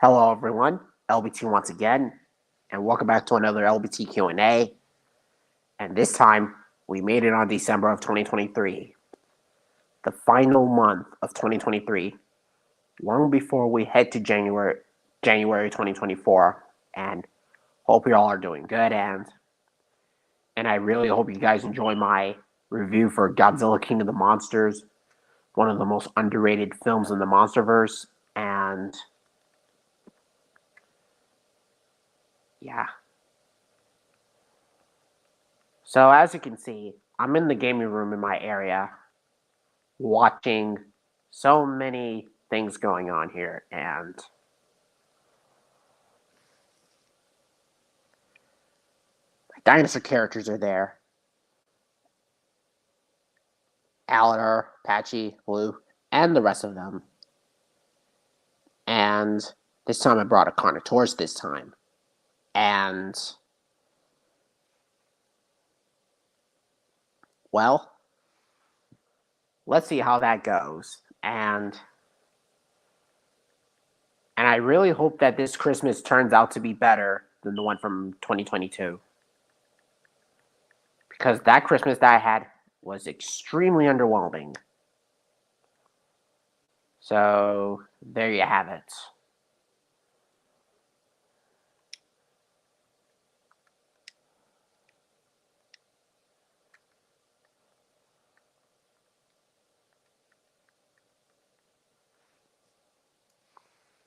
Hello, everyone. LBT once again, and welcome back to another LBT Q&A. And this time, we made it on December of 2023, the final month of 2023, long before we head to January 2024. And hope you all are doing good. And I really hope you guys enjoy my review for Godzilla King of the Monsters, one of the most underrated films in the MonsterVerse. And yeah. So as you can see, I'm in the gaming room in my area watching so many things going on here, and my dinosaur characters are there. Aladar, Patchy, Blue, and the rest of them. And this time I brought a Carnotaurus this time. And well, let's see how that goes. And I really hope that this Christmas turns out to be better than the one from 2022. Because that Christmas that I had was extremely underwhelming. So there you have it.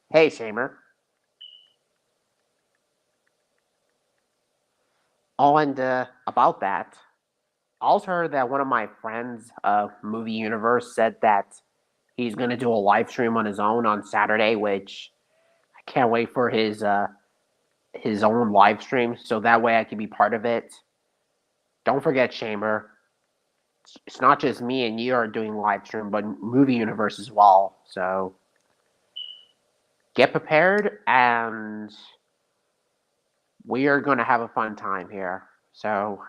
Hey, Shamer. Oh, and about that, I also heard that one of my friends of Movie Universe said that he's going to do a live stream on his own on Saturday, which I can't wait for his own live stream, so that way I can be part of it. Don't forget, Shamer, it's not just me and you are doing live stream, but Movie Universe as well. So get prepared, and we are going to have a fun time here. So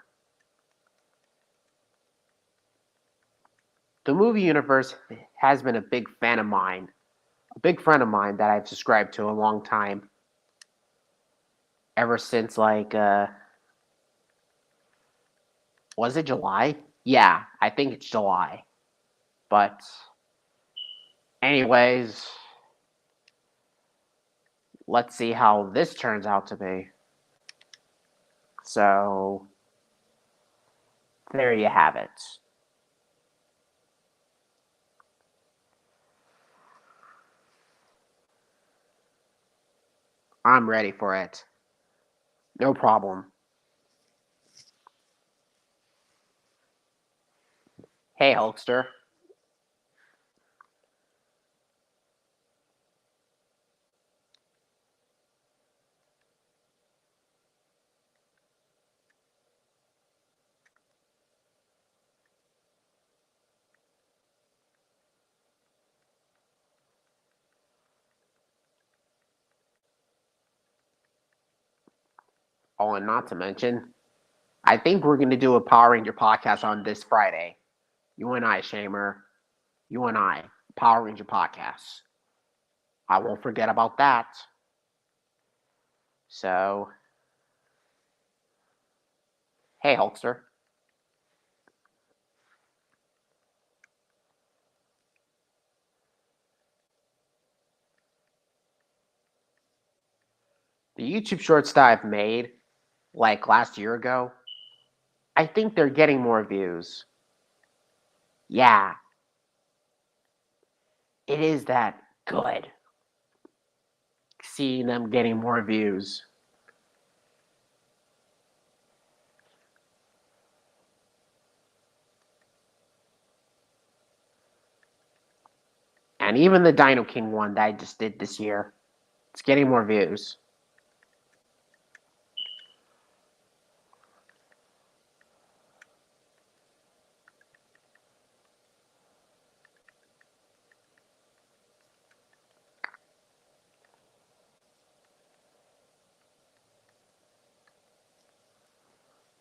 the Movie Universe has been a big friend of mine that I've subscribed to a long time. Ever since was it July? Yeah, I think it's July. But anyways, let's see how this turns out to be. So there you have it. I'm ready for it. No problem. Hey, Hulkster. Oh, and not to mention, I think we're going to do a Power Ranger podcast on this Friday. You and I, Shamer. You and I. Power Ranger podcast. I won't forget about that. So, hey, Hulkster. The YouTube shorts that I've made, like last year ago, I think they're getting more views. Yeah, it is that good. Seeing them getting more views. And even the Dino King one that I just did this year, it's getting more views.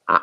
Uh,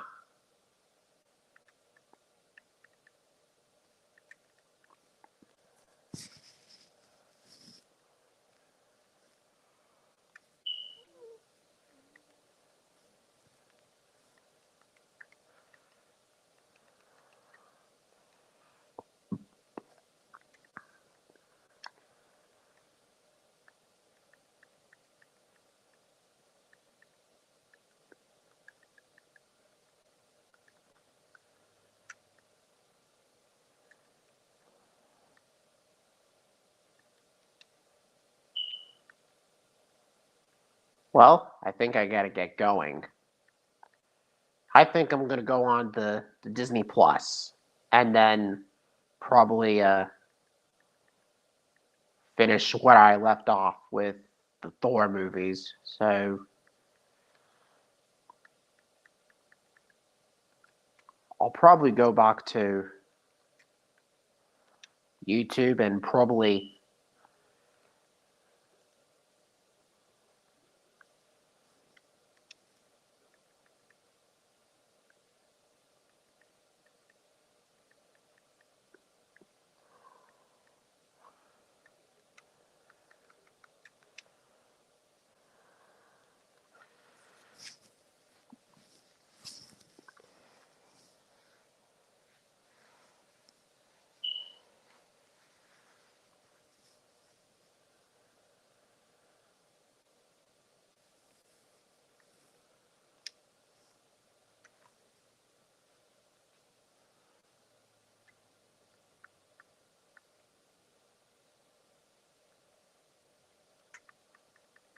Well, I think I gotta get going. I think I'm gonna go on the Disney Plus and then probably finish what I left off with the Thor movies. So I'll probably go back to YouTube and probably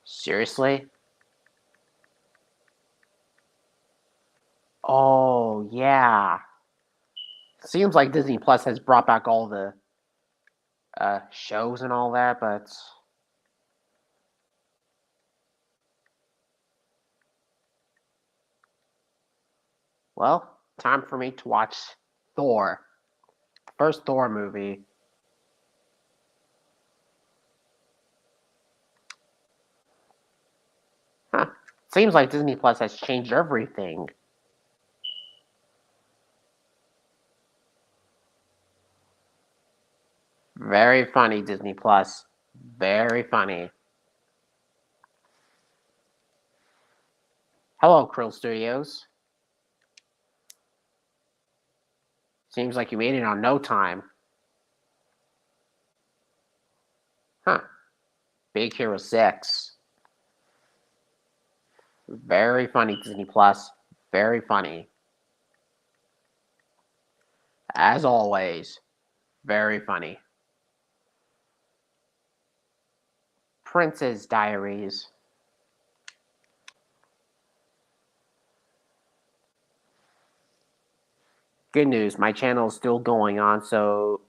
seriously. Oh yeah, seems like Disney Plus has brought back all the shows and all that, but well, time for me to watch Thor. First Thor movie. Huh. Seems like Disney Plus has changed everything. Very funny, Disney Plus. Very funny. Hello, Krill Studios. Seems like you made it on no time. Huh. Big Hero 6. Very funny, Disney Plus. Very funny. As always, very funny. Princess Diaries. Good news, my channel is still going on, so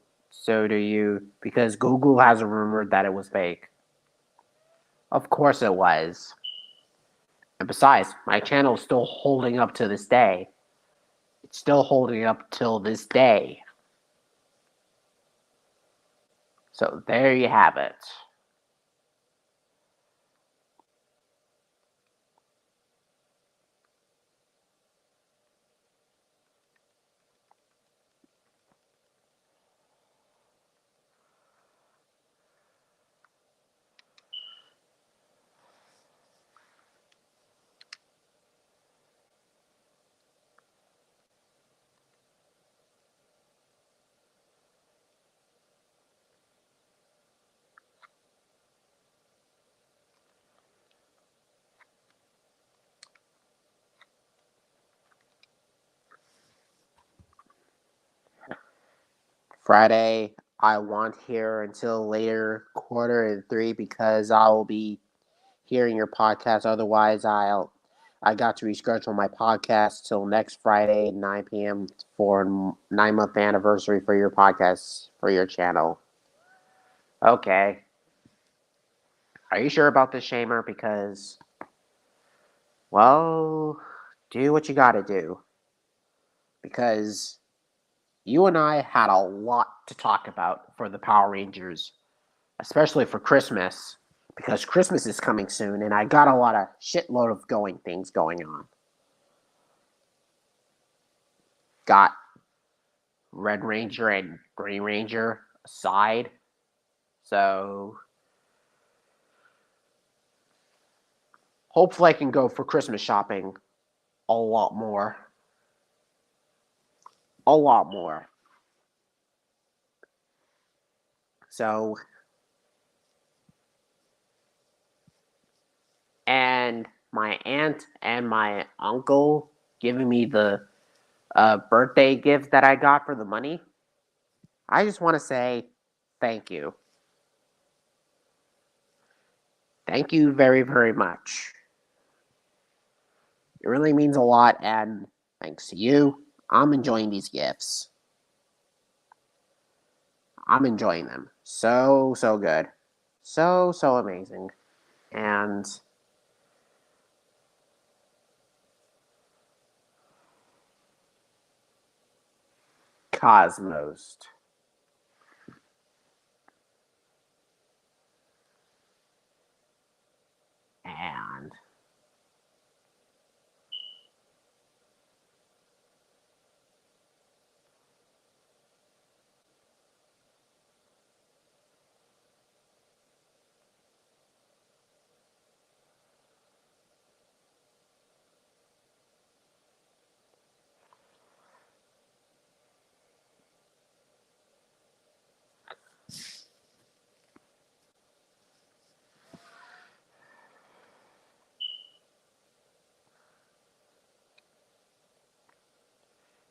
do you, because Google has a rumor that it was fake. Of course it was. And besides, my channel is still holding up to this day. It's still holding up till this day. So there you have it. Friday, I won't hear until later quarter and three because I will be hearing your podcast. Otherwise, I got to reschedule my podcast till next Friday at 9 p.m. for 9 month anniversary for your podcast for your channel. Okay. Are you sure about this, Shamer? Because, well, do what you gotta do. Because you and I had a lot to talk about for the Power Rangers, especially for Christmas, because Christmas is coming soon, and I got a lot of shitload of things going on. Got Red Ranger and Green Ranger aside, so hopefully I can go for Christmas shopping a lot more. A lot more. So, and my aunt and my uncle giving me the birthday gift that I got for the money. I just want to say thank you. Thank you very, very much. It really means a lot, and thanks to you, I'm enjoying these gifts. I'm enjoying them. So, so good. So, so amazing. And Cosmos.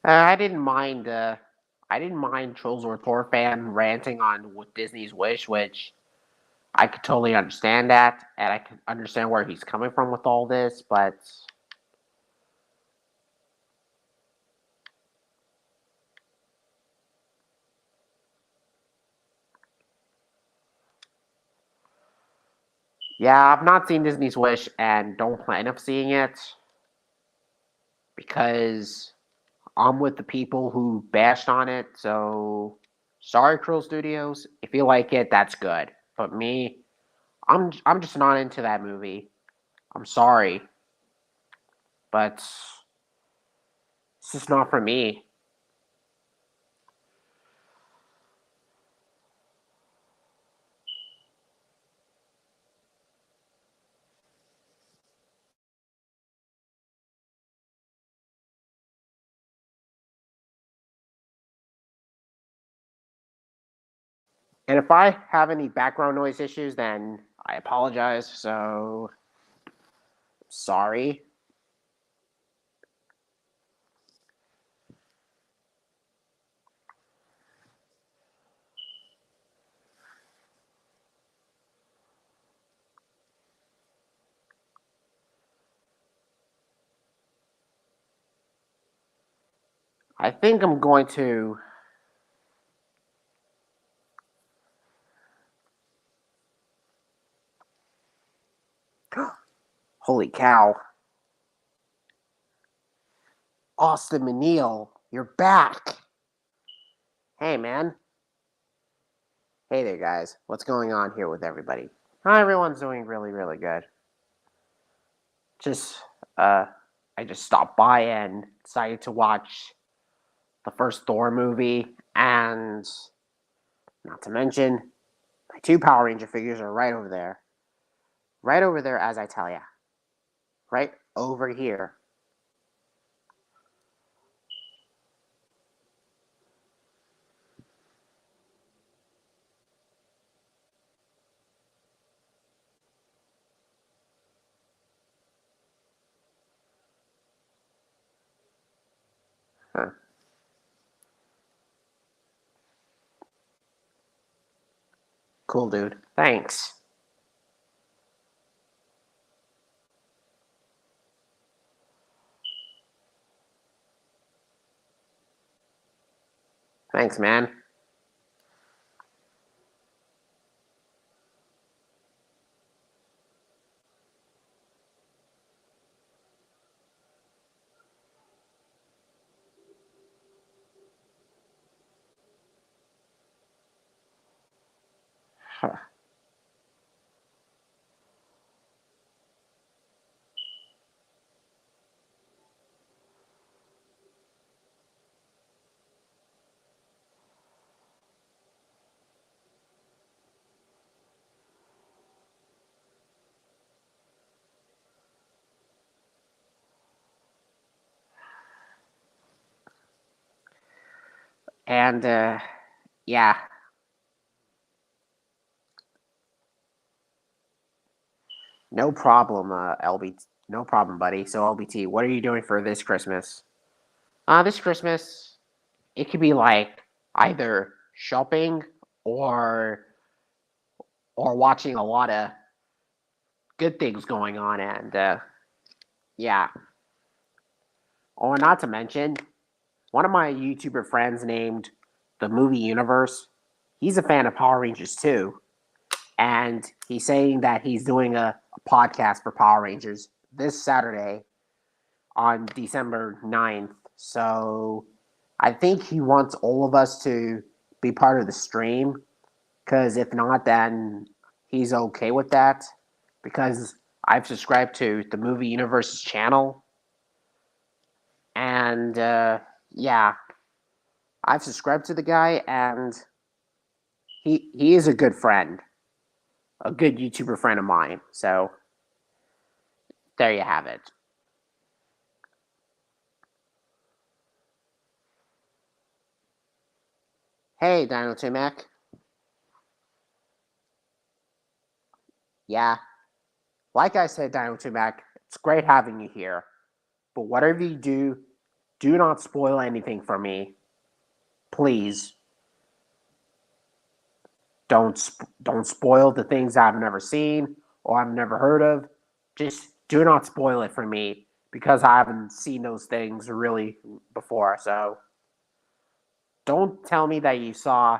And I didn't mind. I didn't mind Trolls or Tour fan ranting on Disney's Wish, which I could totally understand that, and I can understand where he's coming from with all this. But yeah, I've not seen Disney's Wish, and don't plan of seeing it because I'm with the people who bashed on it. So sorry, Cruel Studios. If you like it, that's good. But me, I'm just not into that movie. I'm sorry, but it's just not for me. And if I have any background noise issues, then I apologize. So sorry. I think I'm going to. Holy cow. Austin Manil, you're back. Hey, man. Hey there, guys. What's going on here with everybody? Hi, everyone's doing really, really good. Just, uh, I just stopped by and decided to watch the first Thor movie, and not to mention, my two Power Ranger figures are right over there. Right over there, as I tell ya. Right over here. Huh. Cool, dude. Thanks. Thanks, man. Huh. And, yeah. No problem, LBT. No problem, buddy. So, LBT, what are you doing for this Christmas? This Christmas, it could be like either shopping or watching a lot of good things going on, and yeah, Or not to mention, one of my YouTuber friends named the Movie Universe, he's a fan of Power Rangers too. And he's saying that he's doing a podcast for Power Rangers this Saturday on December 9th. So I think he wants all of us to be part of the stream because if not, then he's okay with that because I've subscribed to the Movie Universe's channel. And yeah, I've subscribed to the guy, and he is a good friend, a good YouTuber friend of mine. So there you have it. Hey, Dino Mac. Yeah, like I said, Dino Mac, it's great having you here. But whatever you do not spoil anything for me. Please don't spoil the things I've never seen or I've never heard of. Just do not spoil it for me because I haven't seen those things really before. So don't tell me that you saw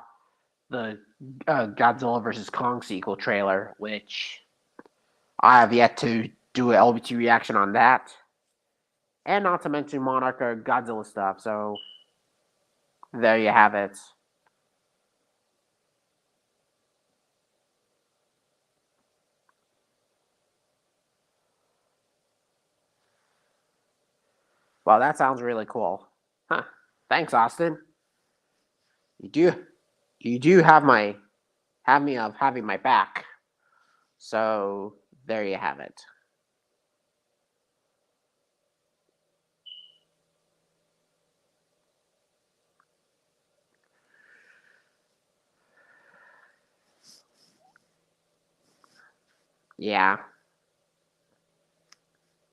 the Godzilla versus Kong sequel trailer, which I have yet to do an LBT reaction on that, and not to mention Monarch or Godzilla stuff. So there you have it. Well, that sounds really cool. Huh. Thanks, Austin. You do you do have me of having my back. So there you have it. Yeah.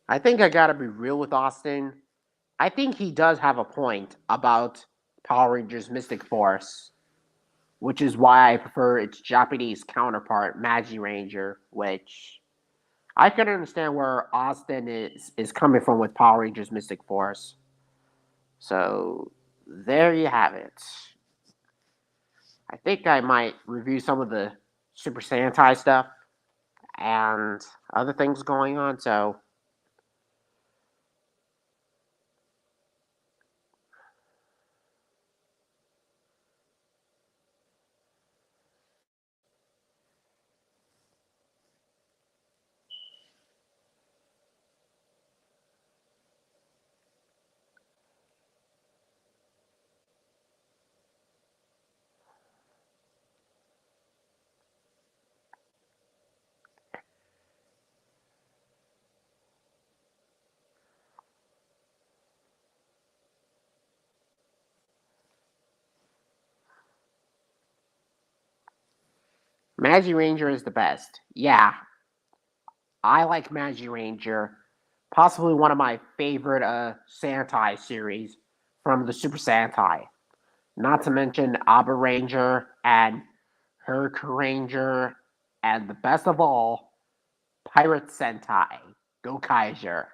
I think I gotta be real with Austin. I think he does have a point about Power Rangers Mystic Force, which is why I prefer its Japanese counterpart, Magi Ranger, which I can understand where Austin is coming from with Power Rangers Mystic Force. So there you have it. I think I might review some of the Super Sentai stuff and other things going on. So Magi Ranger is the best. Yeah, I like Magi Ranger. Possibly one of my favorite Sentai series from the Super Sentai. Not to mention Abba Ranger and Hurricane Ranger, and the best of all, Pirate Sentai. Go Kaiser.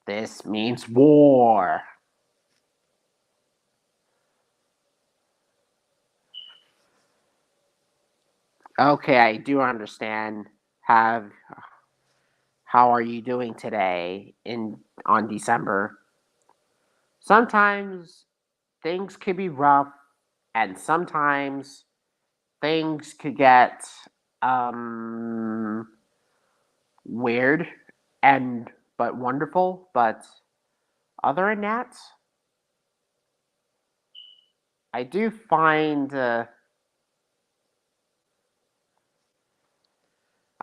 This means war. Okay, I do understand. Have how are you doing today in on December? Sometimes things could be rough, and sometimes things could get um, weird and but wonderful. But other than that, I do find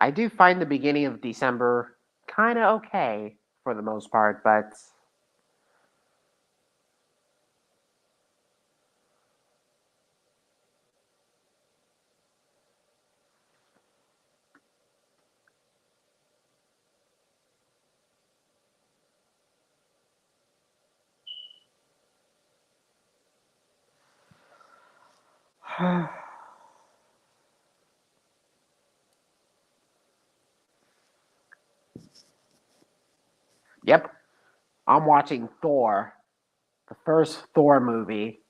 I do find the beginning of December kind of okay for the most part. But yep, I'm watching Thor, the first Thor movie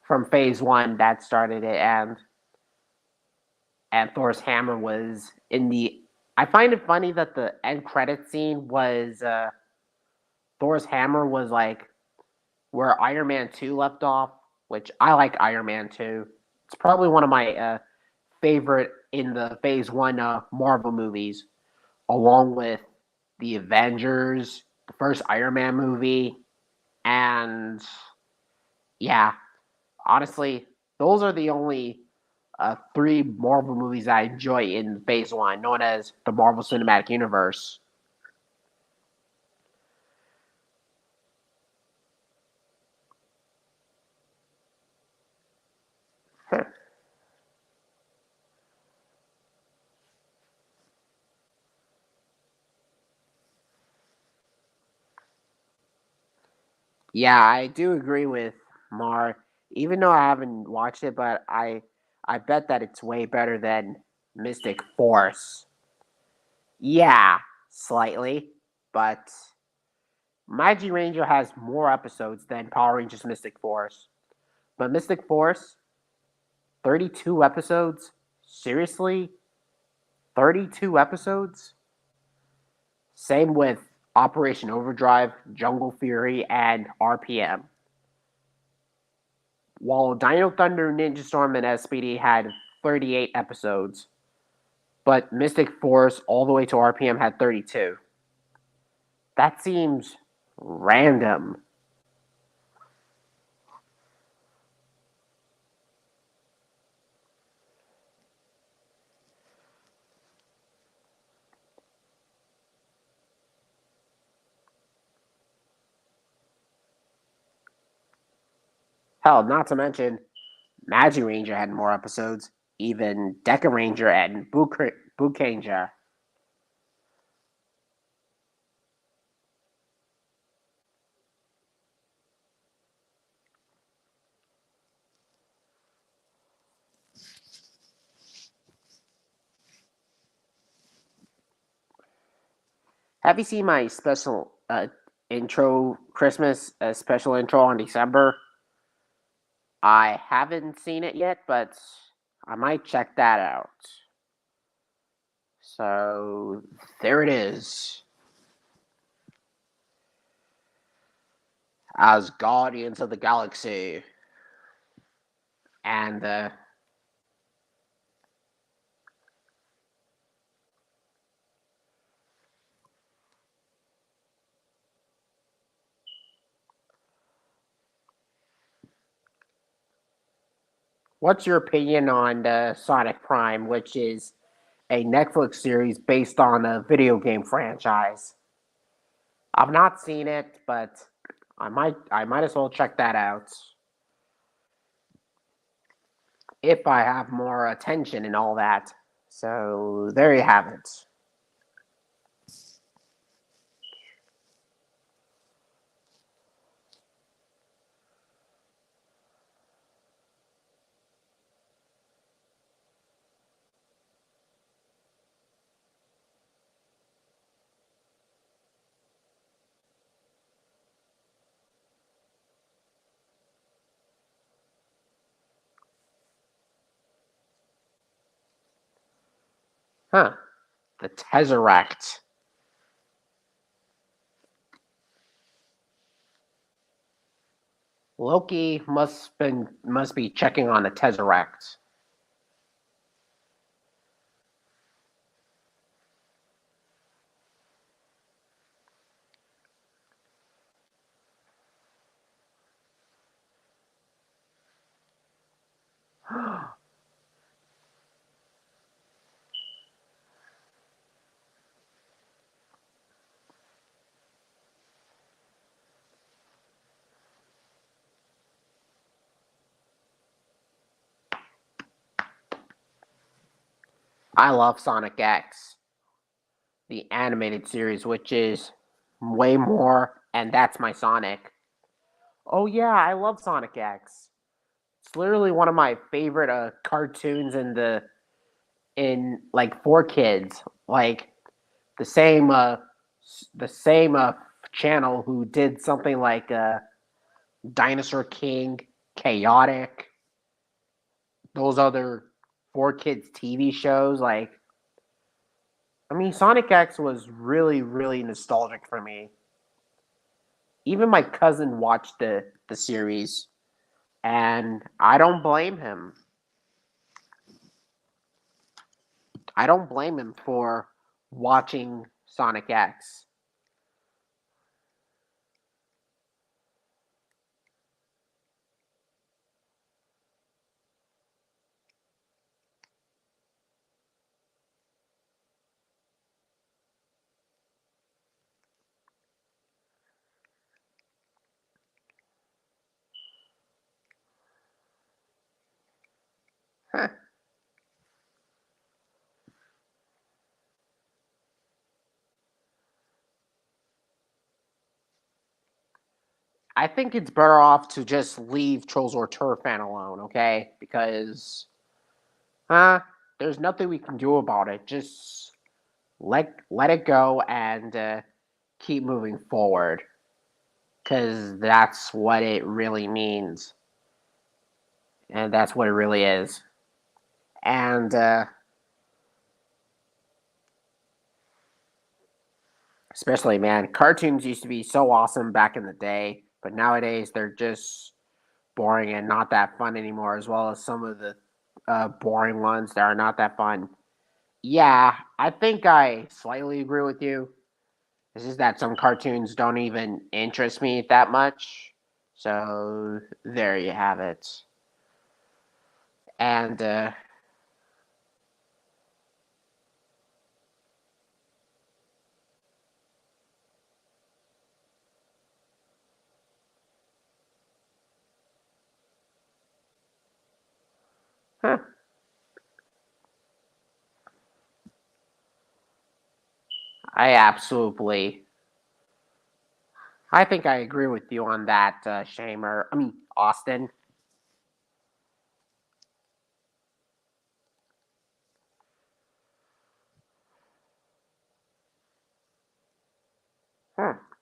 from Phase One that started it, and Thor's hammer was in the. I find it funny that the end credit scene was Thor's hammer was like where Iron Man 2 left off, which I like Iron Man 2. It's probably one of my favorite in the Phase 1 Marvel movies, along with the Avengers, the first Iron Man movie, and yeah, honestly, those are the only three Marvel movies I enjoy in Phase 1, known as the Marvel Cinematic Universe. Yeah, I do agree with Mar. Even though I haven't watched it, but I bet that it's way better than Mystic Force. Yeah, slightly, but Mighty Ranger has more episodes than Power Rangers Mystic Force. But Mystic Force, 32 episodes? Seriously? 32 episodes? Same with Operation Overdrive, Jungle Fury, and RPM. While Dino Thunder, Ninja Storm, and SPD had 38 episodes, but Mystic Force all the way to RPM had 32. That seems random. Hell, not to mention, Magi Ranger had more episodes, even Deca Ranger and Bukanger. Have you seen my special intro, Christmas special intro on December? I haven't seen it yet, but I might check that out. So there it is. As Guardians of the Galaxy. And what's your opinion on Sonic Prime, which is a Netflix series based on a video game franchise? I've not seen it, but I might as well check that out if I have more attention and all that. So there you have it. Huh. The Tesseract. Loki must be checking on the Tesseract. I love Sonic X, the animated series, which is way more, and that's my Sonic. Oh yeah, I love Sonic X. It's literally one of my favorite cartoons in like for kids. Like the same the same channel who did something like Dinosaur King, Chaotic, those other 4 Kids TV shows. Like, I mean, Sonic X was really, really nostalgic for me. Even my cousin watched the series, and I don't blame him. I don't blame him for watching Sonic X. Huh. I think it's better off to just leave Trolls or Turfan alone, okay? Because, huh, there's nothing we can do about it. Just let it go and keep moving forward. Because that's what it really means. And that's what it really is. And especially, man, cartoons used to be so awesome back in the day, but nowadays they're just boring and not that fun anymore, as well as some of the boring ones that are not that fun. Yeah, I think I slightly agree with you. It's just that some cartoons don't even interest me that much. So there you have it. And huh, I absolutely, I think I agree with you on that, Shamer. I mean, Austin.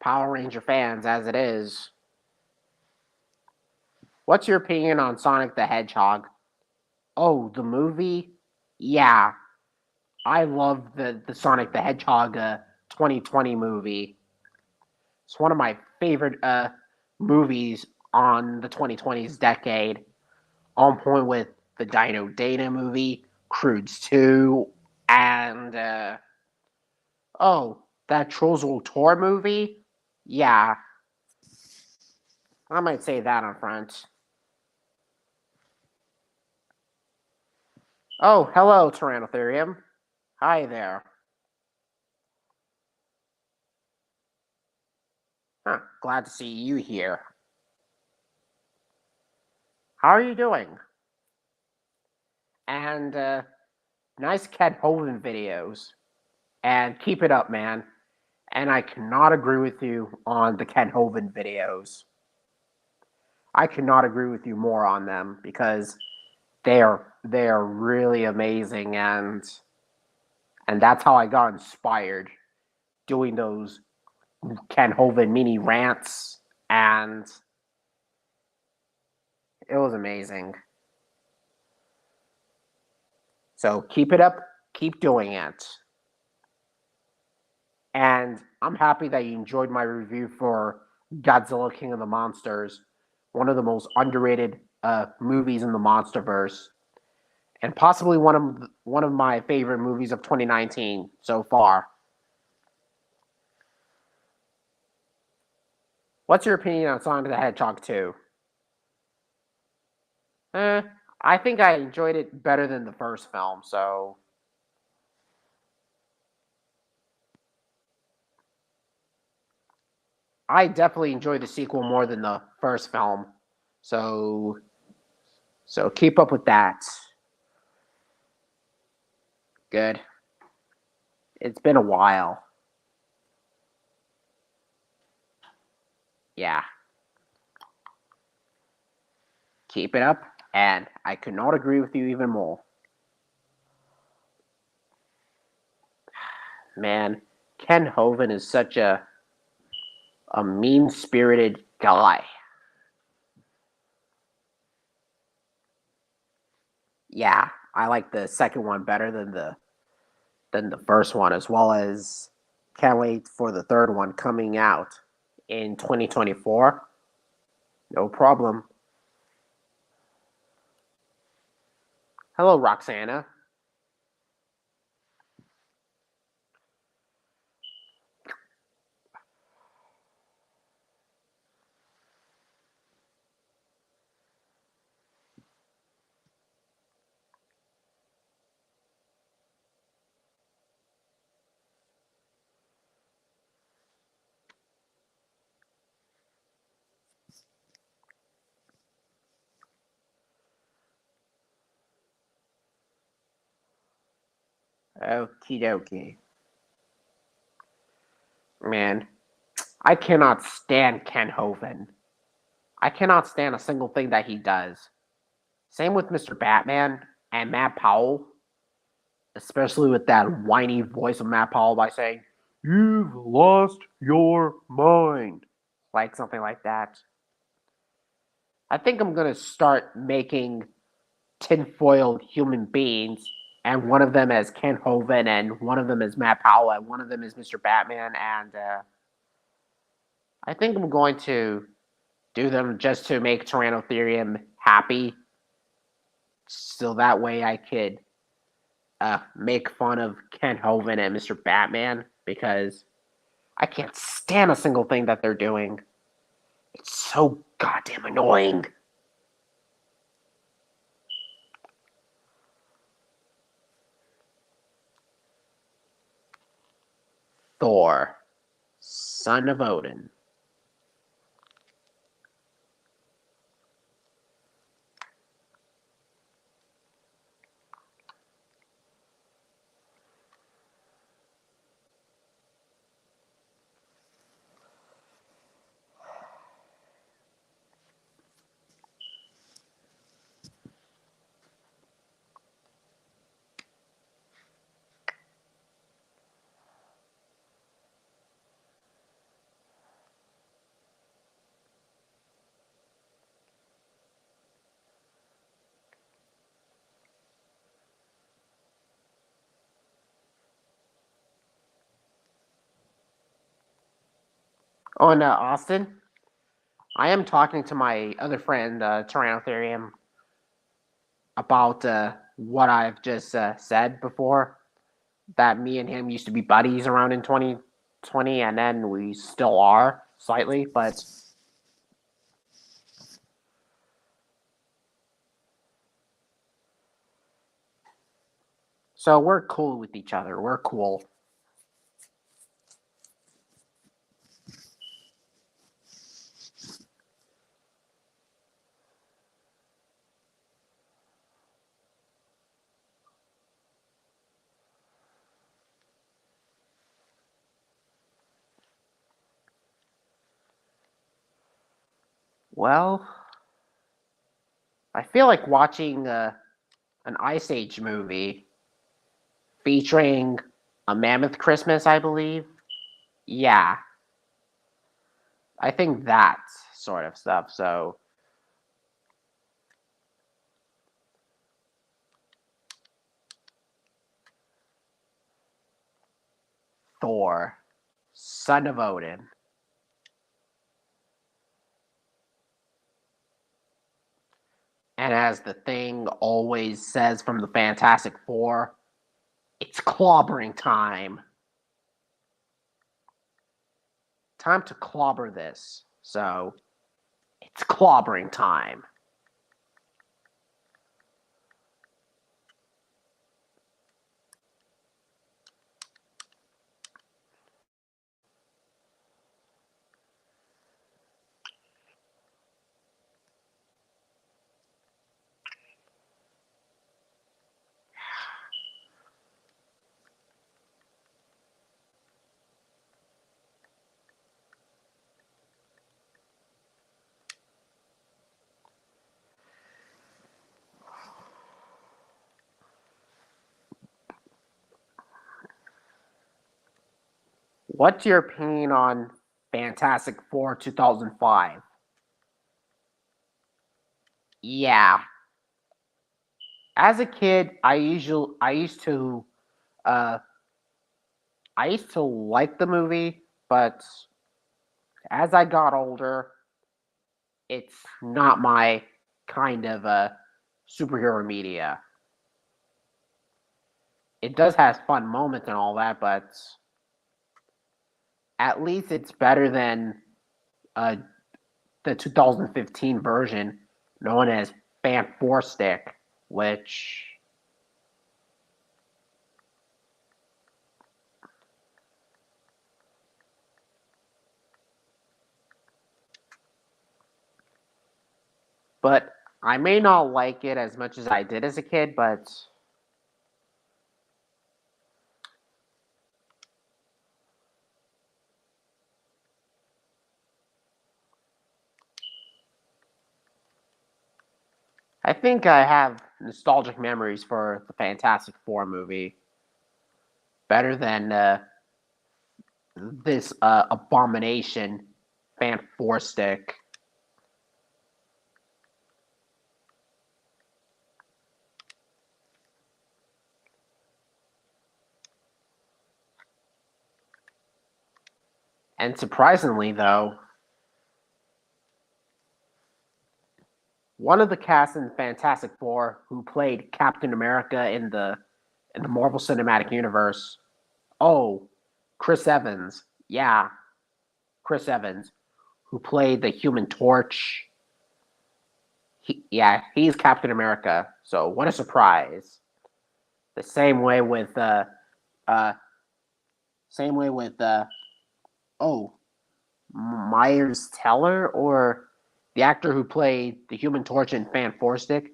Power Ranger fans, as it is. What's your opinion on Sonic the Hedgehog? Oh, the movie? Yeah, I love the Sonic the Hedgehog 2020 movie. It's one of my favorite movies on the 2020s decade. On point with the Dino Data movie, Crudes 2, and oh, that Trolls World Tour movie? Yeah, I might say that on front. Oh, hello, Tyrannotherium. Hi there. Huh, glad to see you here. How are you doing? And nice Cat Hovind videos. And keep it up, man. And I cannot agree with you on the Ken Hovind videos. I cannot agree with you more on them because they are really amazing, and that's how I got inspired doing those Ken Hovind mini rants, and it was amazing. So keep it up, keep doing it. And I'm happy that you enjoyed my review for Godzilla King of the Monsters, one of the most underrated movies in the MonsterVerse, and possibly one of my favorite movies of 2019 so far. What's your opinion on Sonic the Hedgehog 2? Eh, I think I enjoyed it better than the first film, so I definitely enjoyed the sequel more than the first film. So so keep up with that. Good. It's been a while. Yeah. Keep it up, and I could not agree with you even more. Man, Ken Hovind is such a mean spirited guy. Yeah, I like the second one better than the first one, as well as can't wait for the third one coming out in 2024. No problem. Hello, Roxana. Okie dokie. Man, I cannot stand Ken Hovind. I cannot stand a single thing that he does. Same with Mr. Batman and Matt Powell, especially with that whiny voice of Matt Powell by saying, "You've lost your mind." Like something like that. I think I'm going to start making tinfoil human beings, and one of them as Ken Hovind, and one of them as Matt Powell, and one of them is Mr. Batman, and I think I'm going to do them just to make Tyrannotherium happy, so that way I could make fun of Ken Hovind and Mr. Batman, because I can't stand a single thing that they're doing. It's so goddamn annoying. Thor, son of Odin. Oh, and Austin, I am talking to my other friend, Tyrannotherium, about what I've just said before. That me and him used to be buddies around in 2020, and then we still are slightly, but so we're cool with each other. We're cool. Well, I feel like watching an Ice Age movie featuring a Mammoth Christmas, I believe. Yeah, I think that sort of stuff. So, Thor, son of Odin. And as the thing always says from the Fantastic Four, it's clobbering time. Time to clobber this. So, it's clobbering time. What's your opinion on Fantastic Four 2005? Yeah, as a kid, uh, I used to like the movie, but as I got older, it's not my kind of superhero media. It does have fun moments and all that, but at least it's better than uh, the 2015 version known as Fan Four Stick, which, but I may not like it as much as I did as a kid, but I think I have nostalgic memories for the Fantastic Four movie better than this abomination Fan Four Stick. And surprisingly, though, one of the cast in Fantastic Four who played Captain America in the Marvel Cinematic Universe, oh, Chris Evans, yeah, Chris Evans, who played the Human Torch. Yeah, he's Captain America. So what a surprise! The uh, same way with oh, Myers Teller, or the actor who played the Human Torch in Fan Four Stick.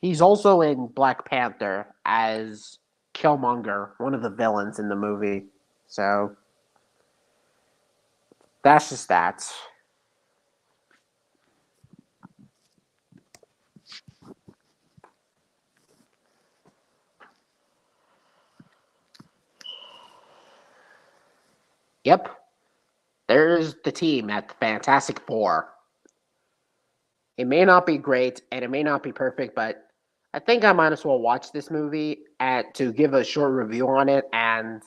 He's also in Black Panther as Killmonger, one of the villains in the movie. So that's just that. Yep, there's the team at the Fantastic Four. It may not be great and it may not be perfect, but I think I might as well watch this movie to give a short review on it and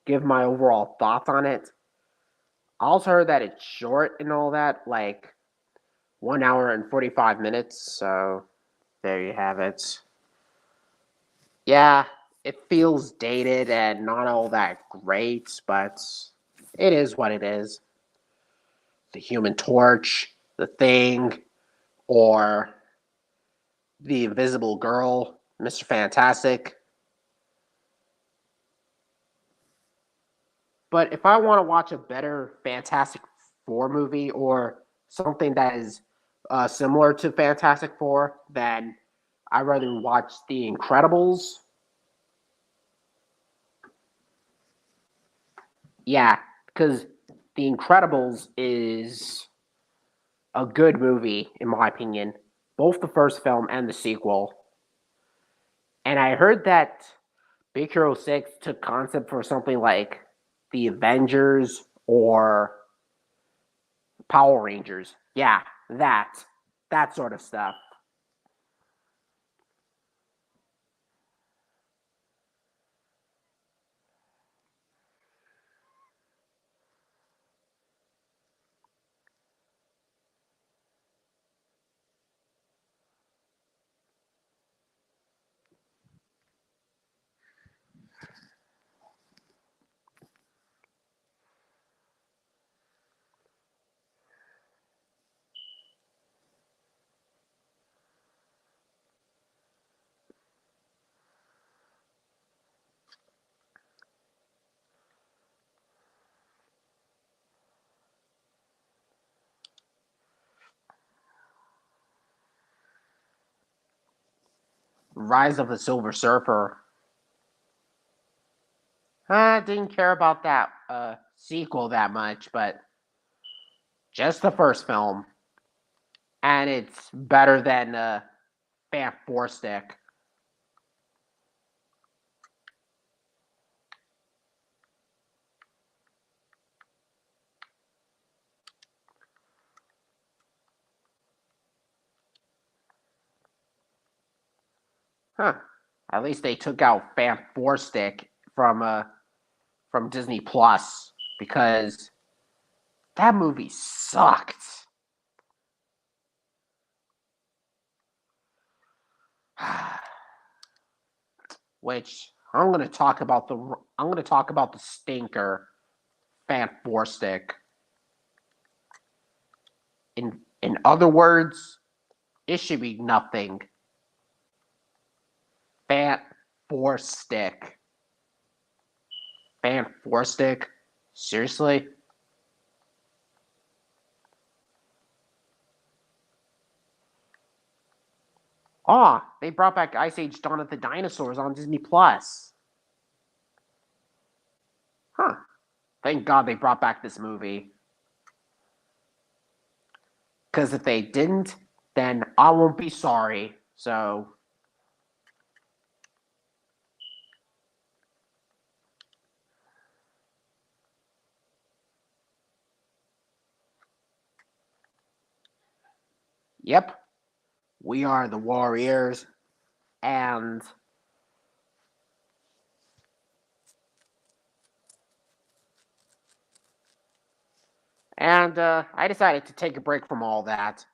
give my overall thoughts on it. I also heard that it's short and all that, like 1 hour and 45 minutes. So there you have it. Yeah, it feels dated and not all that great, but it is what it is. The Human Torch, The Thing, or The Invisible Girl, Mr. Fantastic. But if I want to watch a better Fantastic Four movie or something that is similar to Fantastic Four, then I'd rather watch The Incredibles. Yeah, because The Incredibles is a good movie, in my opinion. Both the first film and the sequel. And I heard that Big Hero 6 took concept for something like The Avengers or Power Rangers. Yeah, that. That sort of stuff. Rise of the Silver Surfer. I didn't care about that sequel that much, but just the first film. And it's better than Fan Four Stick. Huh. At least they took out Fan Four Stick from Disney Plus because that movie sucked. Which I'm gonna talk about the stinker Fan Four Stick. In other words, it should be nothing. Fan Four Stick. Fan Four Stick? Seriously? Aw, they brought back Ice Age Dawn of the Dinosaurs on Disney Plus. Huh. Thank God they brought back this movie. Because if they didn't, then I won't be sorry. So, yep, we are the Warriors. And I decided to take a break from all that.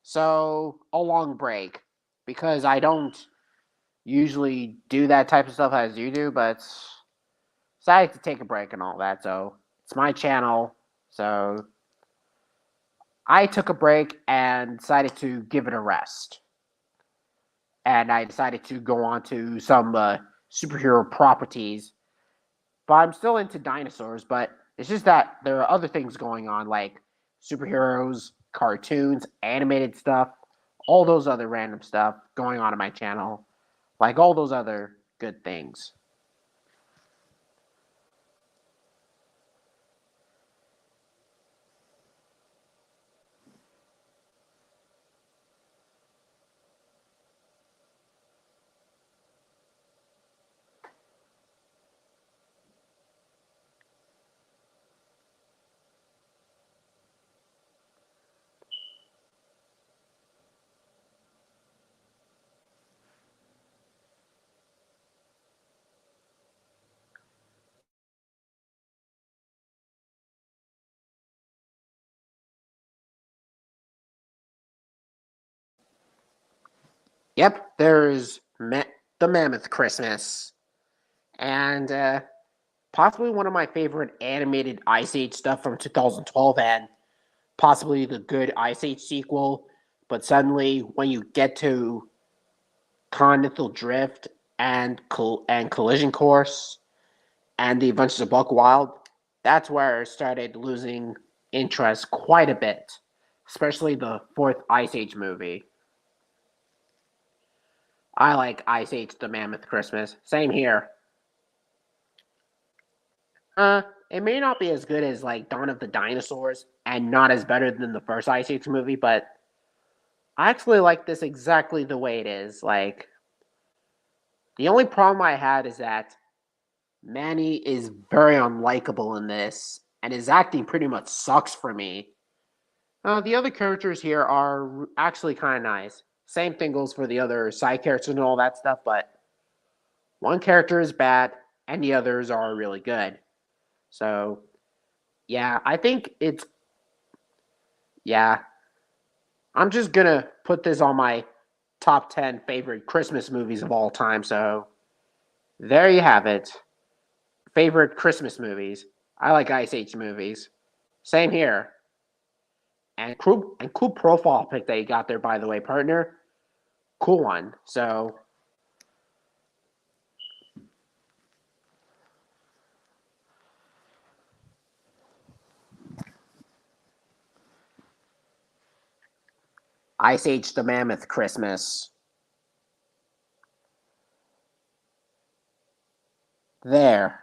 So, a long break. Because I don't usually do that type of stuff as you do, but decided to take a break and all that. So, it's my channel. So, I took a break and decided to give it a rest. And I decided to go on to some superhero properties. But I'm still into dinosaurs, but it's just that there are other things going on, like superheroes, cartoons, animated stuff, all those other random stuff going on my channel, like all those other good things. Yep, there's the Mammoth Christmas, and possibly one of my favorite animated Ice Age stuff from 2012, and possibly the good Ice Age sequel. But suddenly, when you get to Continental Drift and Collision Course and the Adventures of Buck Wild, that's where I started losing interest quite a bit, especially the fourth Ice Age movie. I like Ice Age: The Mammoth Christmas. Same here. Uh, it may not be as good as like Dawn of the Dinosaurs and not as better than the first Ice Age movie, but I actually like this exactly the way it is. Like the only problem I had is that Manny is very unlikable in this, and his acting pretty much sucks for me. The other characters here are actually kind of nice. Same thing goes for the other side characters and all that stuff, but one character is bad and the others are really good. So, yeah, I think it's, yeah, I'm just gonna put this on my top 10 favorite Christmas movies of all time. So, there you have it. Favorite Christmas movies. I like Ice Age movies. Same here. And cool profile pic that you got there, by the way, partner. Cool one. So Ice Age: The Mammoth Christmas. There.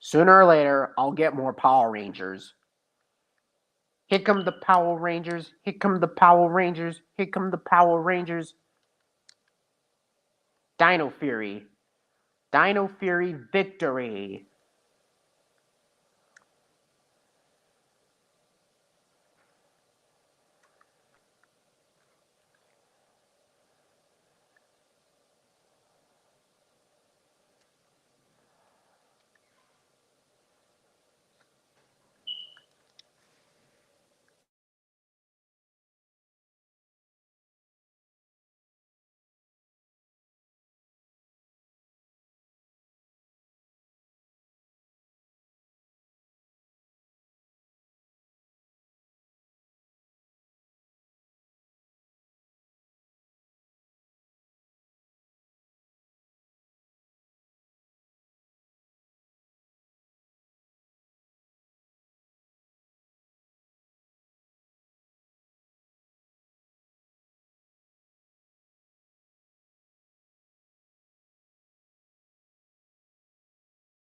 Sooner or later, I'll get more Power Rangers. Here come the Power Rangers. Here come the Power Rangers. Here come the Power Rangers. Dino Fury. Dino Fury victory.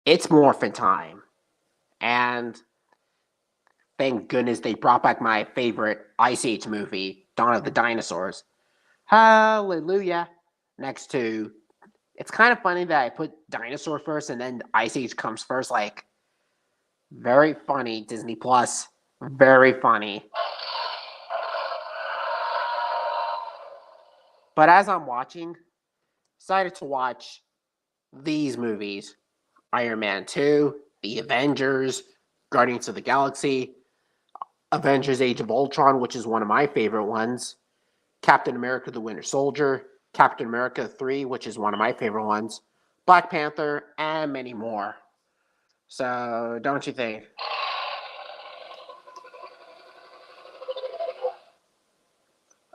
it's Morphin time. And thank goodness they brought back my favorite Ice Age movie, Dawn of the Dinosaurs. Hallelujah. Next to, it's kind of funny that I put Dinosaur first and then Ice Age comes first. Like, very funny, Disney Plus. Very funny. But as I'm watching, decided to watch these movies: Iron Man 2, The Avengers, Guardians of the Galaxy, Avengers Age of Ultron, which is one of my favorite ones, Captain America the Winter Soldier, Captain America 3, which is one of my favorite ones, Black Panther, and many more. So, don't you think?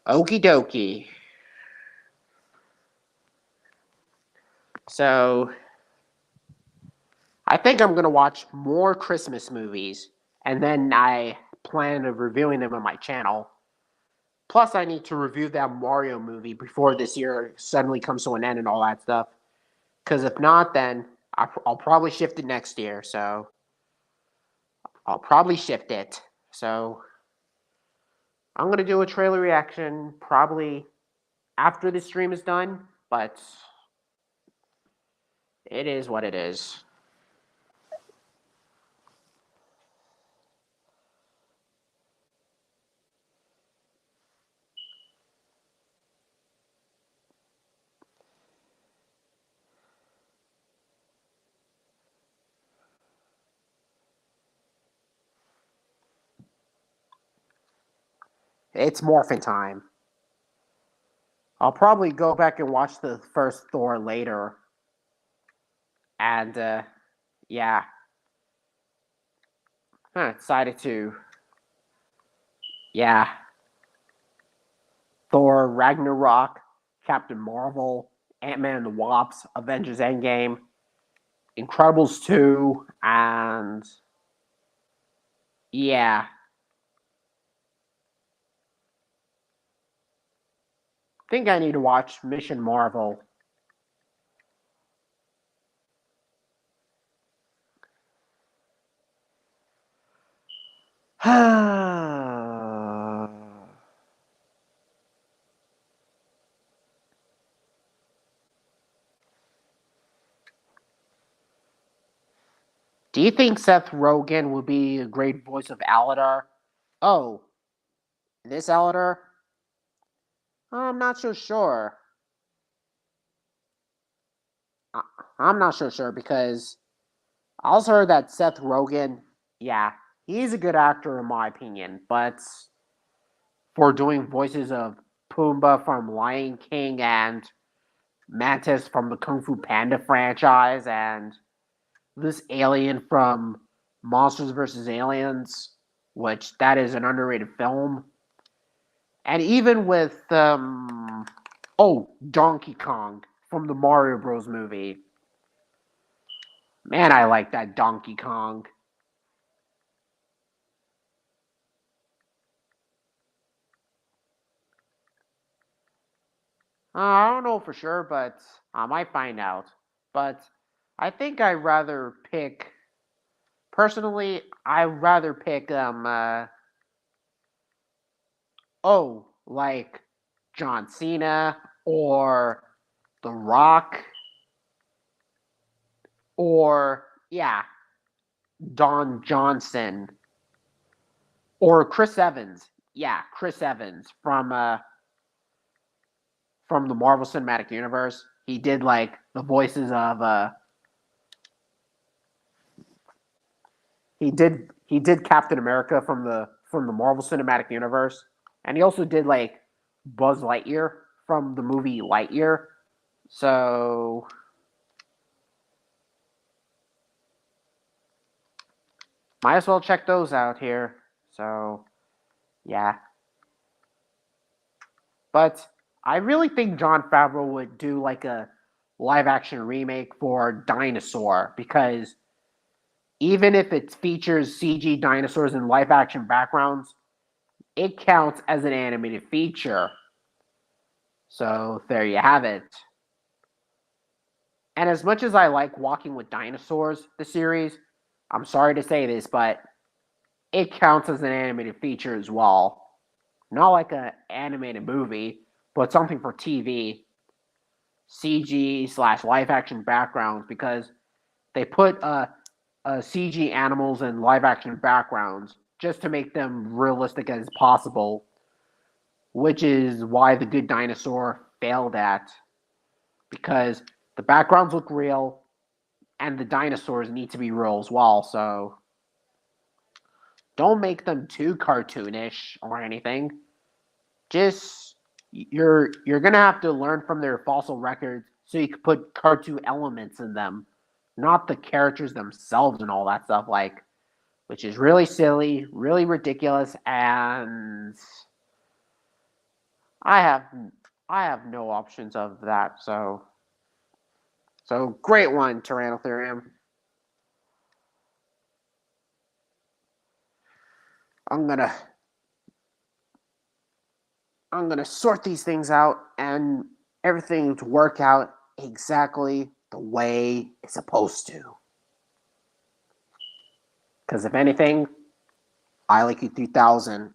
Okie dokie. So, I think I'm going to watch more Christmas movies, and then I plan of reviewing them on my channel. Plus, I need to review that Mario movie before this year suddenly comes to an end and all that stuff. Because if not, then I'll probably shift it next year. So, I'll probably shift it. So, I'm going to do a trailer reaction probably after the stream is done. But it is what it is. It's morphin time. I'll probably go back and watch the first Thor later. And yeah, decided to. Yeah, Thor Ragnarok, Captain Marvel, Ant-Man and the Wasp, Avengers Endgame, Incredibles 2, and yeah. I think I need to watch Mission Marvel. Do you think Seth Rogen would be a great voice of Aladar? Oh, this Aladar? I'm not so sure. I- I'm not so sure because I also heard that Seth Rogen, yeah, he's a good actor in my opinion, but for doing voices of Pumbaa from Lion King and Mantis from the Kung Fu Panda franchise and this alien from Monsters vs. Aliens, which that is an underrated film. And even with Donkey Kong from the Mario Bros. Movie. Man, I like that Donkey Kong. I don't know for sure, but I might find out. But I think I'd rather pick. Personally, I'd rather pick like John Cena or The Rock or yeah, Don Johnson or Chris Evans. Yeah, Chris Evans from the Marvel Cinematic Universe. He did like the voices of he did Captain America from the Marvel Cinematic Universe, and he also did like Buzz Lightyear from the movie Lightyear. So might as well check those out here. So yeah, but I really think John Favreau would do like a live action remake for Dinosaur because even if it features CG dinosaurs in live action backgrounds, it counts as an animated feature. So there you have it. And as much as I like Walking with Dinosaurs, the series, I'm sorry to say this, but it counts as an animated feature as well. Not like an animated movie, but something for TV, CG slash live action backgrounds, because they put CG animals in live action backgrounds just to make them realistic as possible, which is why The Good Dinosaur failed at, because the backgrounds look real and the dinosaurs need to be real as well. So don't make them too cartoonish or anything. Just you're gonna have to learn from their fossil records so you can put cartoon elements in them, not the characters themselves and all that stuff. Like, which is really silly, really ridiculous, and I have I have no options of that. So great one, Tyrannotherium. I'm gonna I'm gonna sort these things out and everything to work out exactly the way it's supposed to. Because if anything, I like you 3000.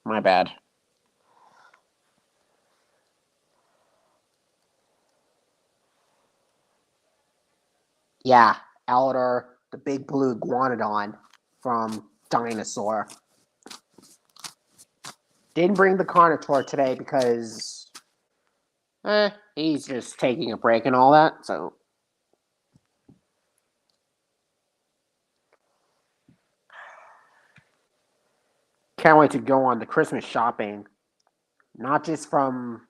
My bad. Yeah, Eldor, the big blue iguanodon from Dinosaur. Didn't bring the Carnotaur today because he's just taking a break and all that. So can't wait to go on the Christmas shopping. Not just from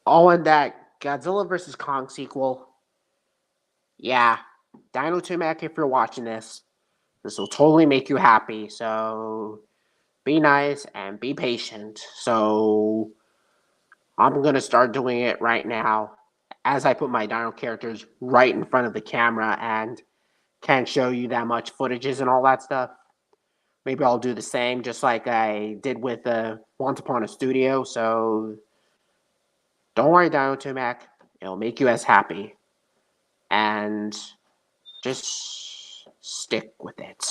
all in that Godzilla vs. Kong sequel. Yeah, Dino Tumac, if you're watching this will totally make you happy. So be nice and be patient. So I'm gonna start doing it right now as I put my Dino characters right in front of the camera and can't show you that much footages and all that stuff. Maybe I'll do the same, just like I did with Once Upon a Studio. So don't worry, Dino Tumac. It'll make you as happy. And just stick with it.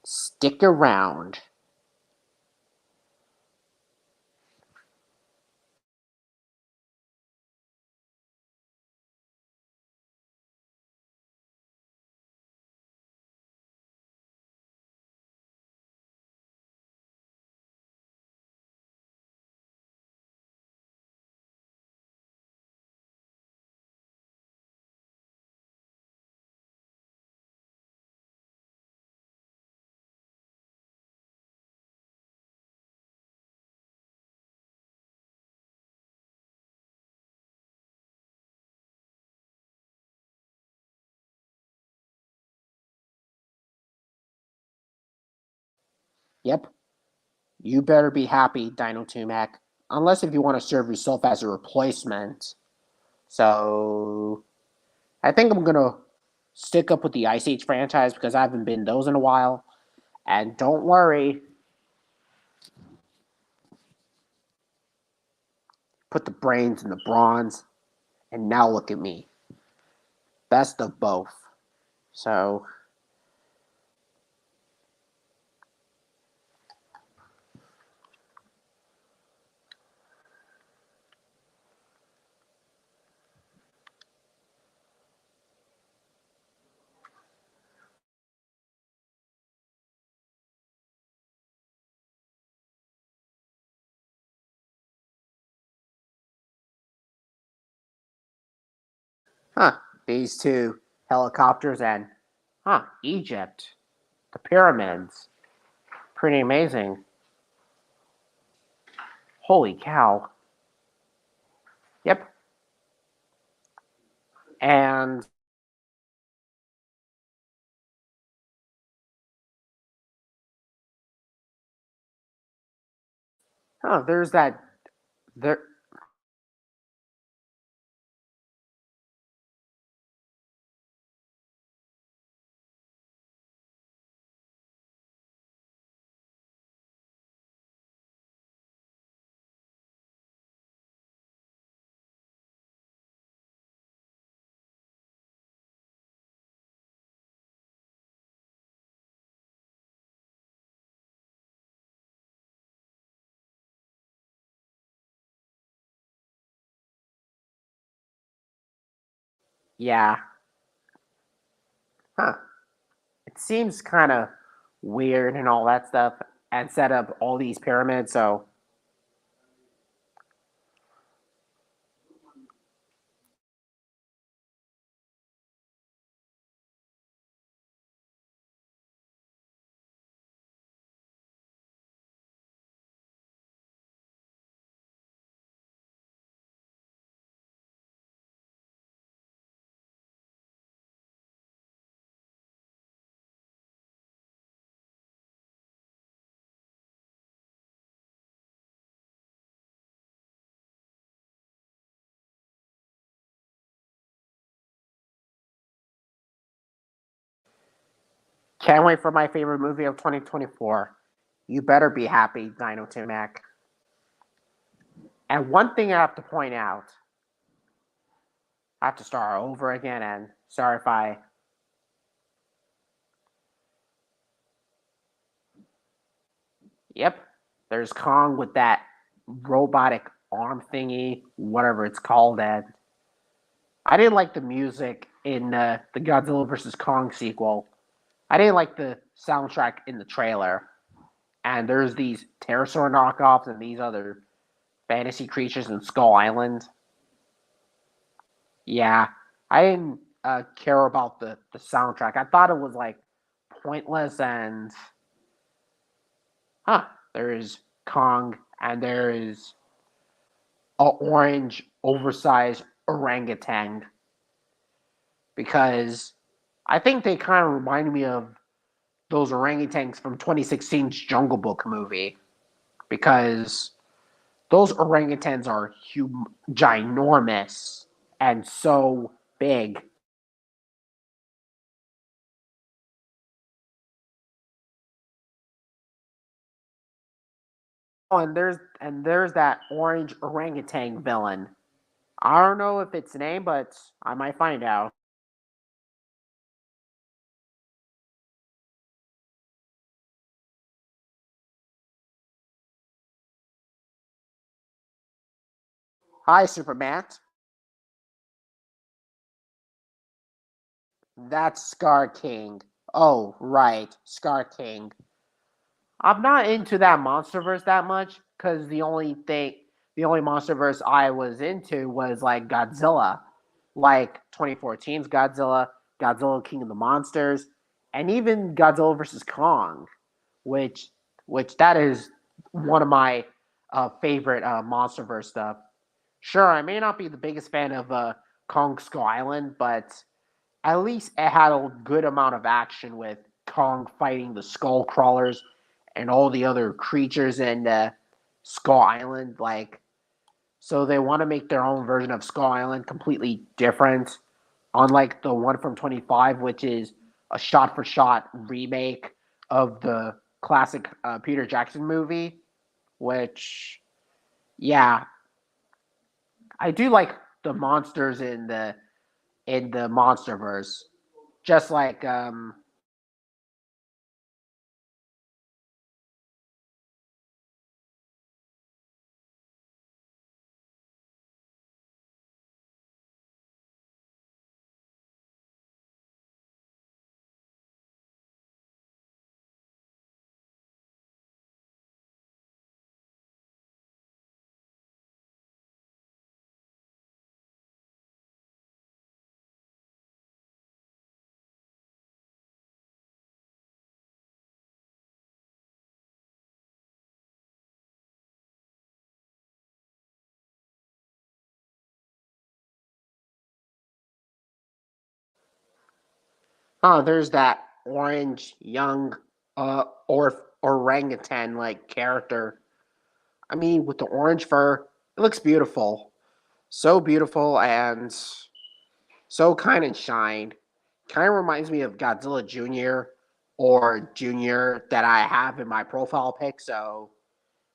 Stick around. Yep, you better be happy, Dino Tumac. Unless if you want to serve yourself as a replacement. So I think I'm gonna stick up with the Ice Age franchise because I haven't been those in a while. And don't worry, put the brains in the bronze, and now look at me. Best of both. So, huh, these two helicopters and, Egypt, the pyramids. Pretty amazing. Holy cow. Yep. And, there's that, there, yeah, huh. It seems kind of weird and all that stuff, and set up all these pyramids, so, can't wait for my favorite movie of 2024. You better be happy, Dino Mac. And one thing I have to point out, I have to start over again, and sorry if I. Yep, there's Kong with that robotic arm thingy, whatever it's called. And I didn't like the music in the Godzilla vs. Kong sequel. I didn't like the soundtrack in the trailer. And there's these pterosaur knockoffs and these other fantasy creatures in Skull Island. Yeah, I didn't care about the soundtrack. I thought it was like pointless and, huh, there is Kong and there is a orange oversized orangutan because I think they kind of remind me of those orangutans from 2016's Jungle Book movie because those orangutans are ginormous and so big. Oh, and there's that orange orangutan villain. I don't know if it's name, but I might find out. Hi, Superman. That's Scar King. Oh, right, Scar King. I'm not into that MonsterVerse that much because the only MonsterVerse I was into was like Godzilla, like 2014's Godzilla, Godzilla King of the Monsters, and even Godzilla vs Kong, which which that is one of my favorite MonsterVerse stuff. Sure, I may not be the biggest fan of Kong Skull Island, but at least it had a good amount of action with Kong fighting the skull crawlers and all the other creatures in Skull Island. Like, so they want to make their own version of Skull Island completely different, unlike the one from 25, which is a shot for shot remake of the classic Peter Jackson movie. Which, yeah, I do like the monsters in the MonsterVerse. Just like there's that orange young or orangutan like character. I mean, with the orange fur, it looks beautiful. So beautiful and so kind and shine. Kind of reminds me of Godzilla Jr. or Junior that I have in my profile pic. So,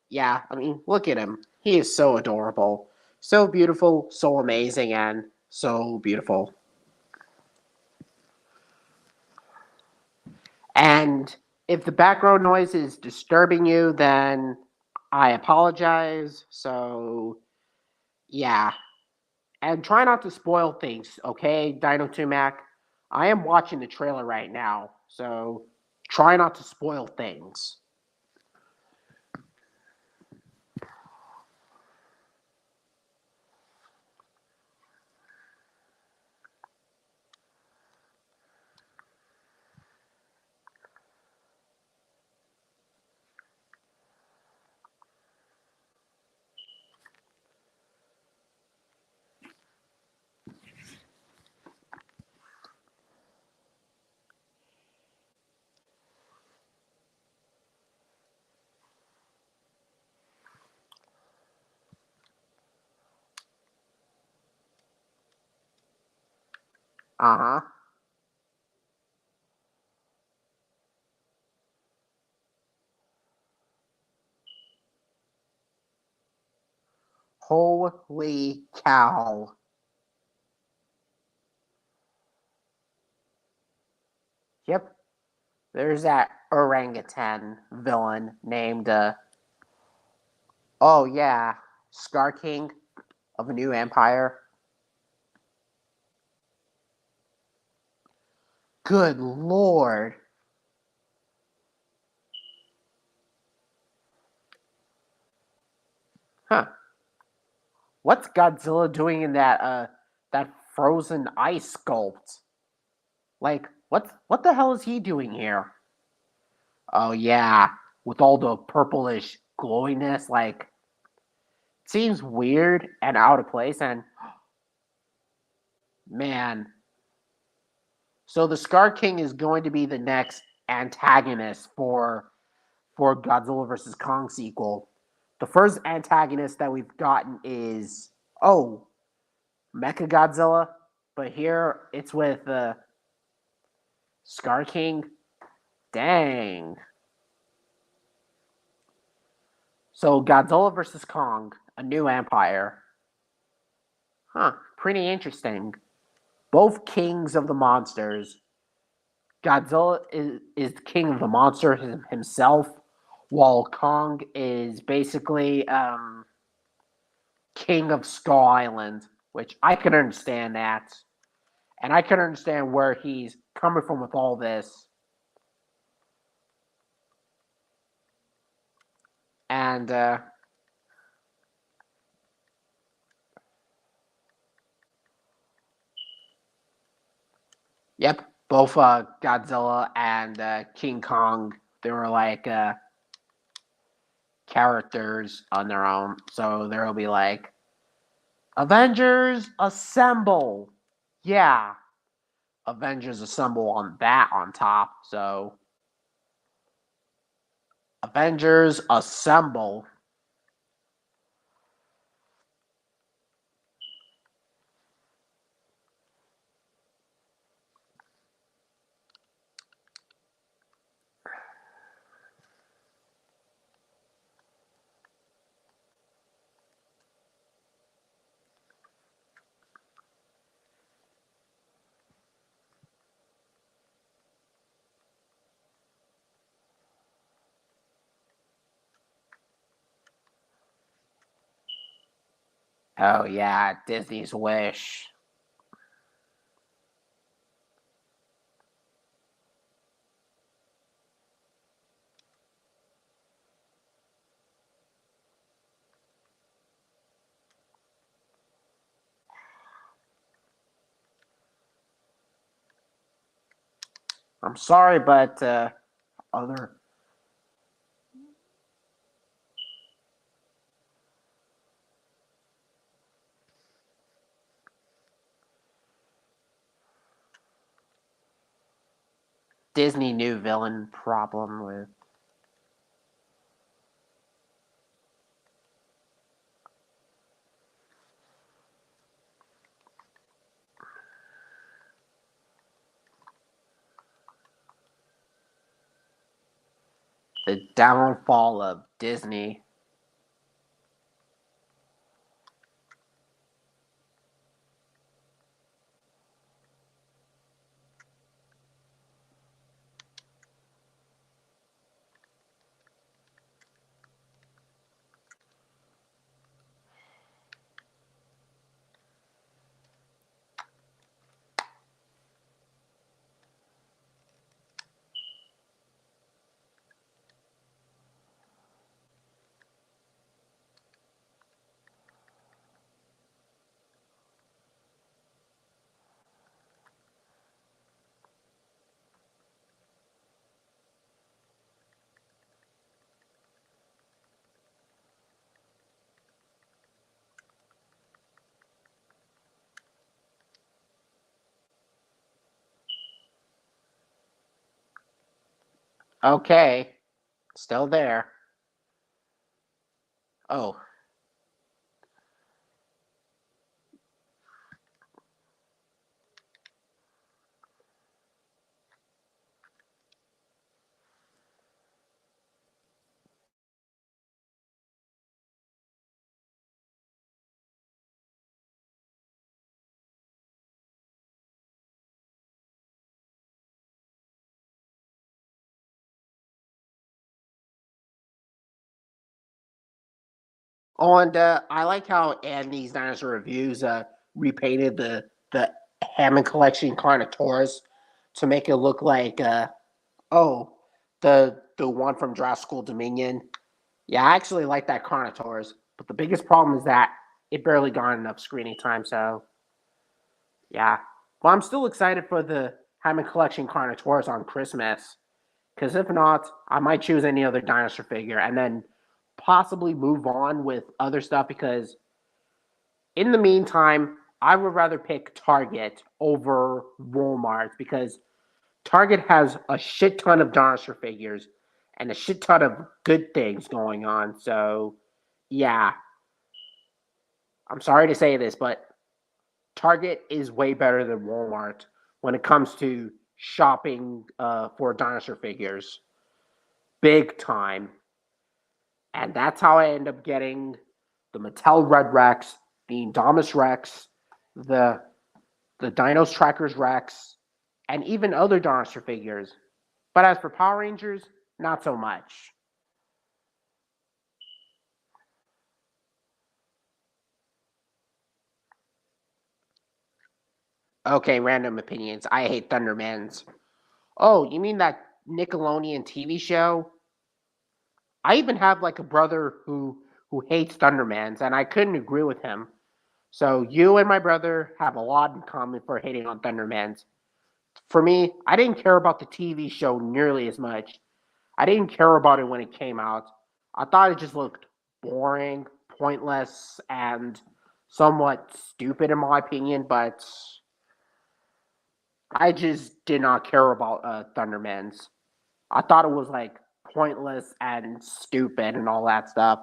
yeah, I mean, look at him. He is so adorable. So beautiful, so amazing, and so beautiful. And if the background noise is disturbing you, then I apologize. So, yeah. And try not to spoil things, okay, Dino 2 Mac? I am watching the trailer right now, so try not to spoil things. Uh huh. Holy cow. Yep, there's that orangutan villain named, oh yeah, Scar King of a New Empire. Good lord. Huh. What's Godzilla doing in that frozen ice sculpt? Like, what the hell is he doing here? Oh yeah, with all the purplish glowiness, like seems weird and out of place. And man, so the Scar King is going to be the next antagonist for Godzilla vs Kong sequel. The first antagonist that we've gotten is Mecha Godzilla, but here it's with Scar King. Dang. So Godzilla vs Kong, a new empire. Huh, pretty interesting. Both kings of the monsters. Godzilla is the king of the monster himself, while Kong is basically king of Skull Island, which I can understand that. And I can understand where he's coming from with all this. And yep, both Godzilla and King Kong, they were like characters on their own. So there will be like Avengers Assemble. Yeah, Avengers Assemble on that on top. So Avengers Assemble. Oh yeah, Disney's Wish. I'm sorry, but other Disney new villain problem with the downfall of Disney. Okay, still there. Oh, oh, and I like how Andy's dinosaur reviews repainted the Hammond collection Carnotaurus to make it look like oh the one from Jurassic School Dominion. Yeah, I actually like that Carnotaurus, but the biggest problem is that it barely got enough screening time. So yeah, well, I'm still excited for the Hammond collection Carnotaurus on Christmas. Because if not, I might choose any other dinosaur figure and then possibly move on with other stuff. Because in the meantime, I would rather pick Target over Walmart because Target has a shit ton of dinosaur figures and a shit ton of good things going on. So, yeah, I'm sorry to say this, but Target is way better than Walmart when it comes to shopping for dinosaur figures. Big time. And that's how I end up getting the Mattel Red Rex, the Indominus Rex, the the Dinos Trackers Rex, and even other dinosaur figures. But as for Power Rangers, not so much. Okay, random opinions. I hate Thundermans. Oh, you mean that Nickelodeon TV show? I even have like a brother who hates Thundermans, and I couldn't agree with him. So you and my brother have a lot in common for hating on Thundermans. For me, I didn't care about the TV show nearly as much. I didn't care about it when it came out. I thought it just looked boring, pointless, and somewhat stupid in my opinion, but I just did not care about Thundermans. I thought it was like pointless and stupid and all that stuff.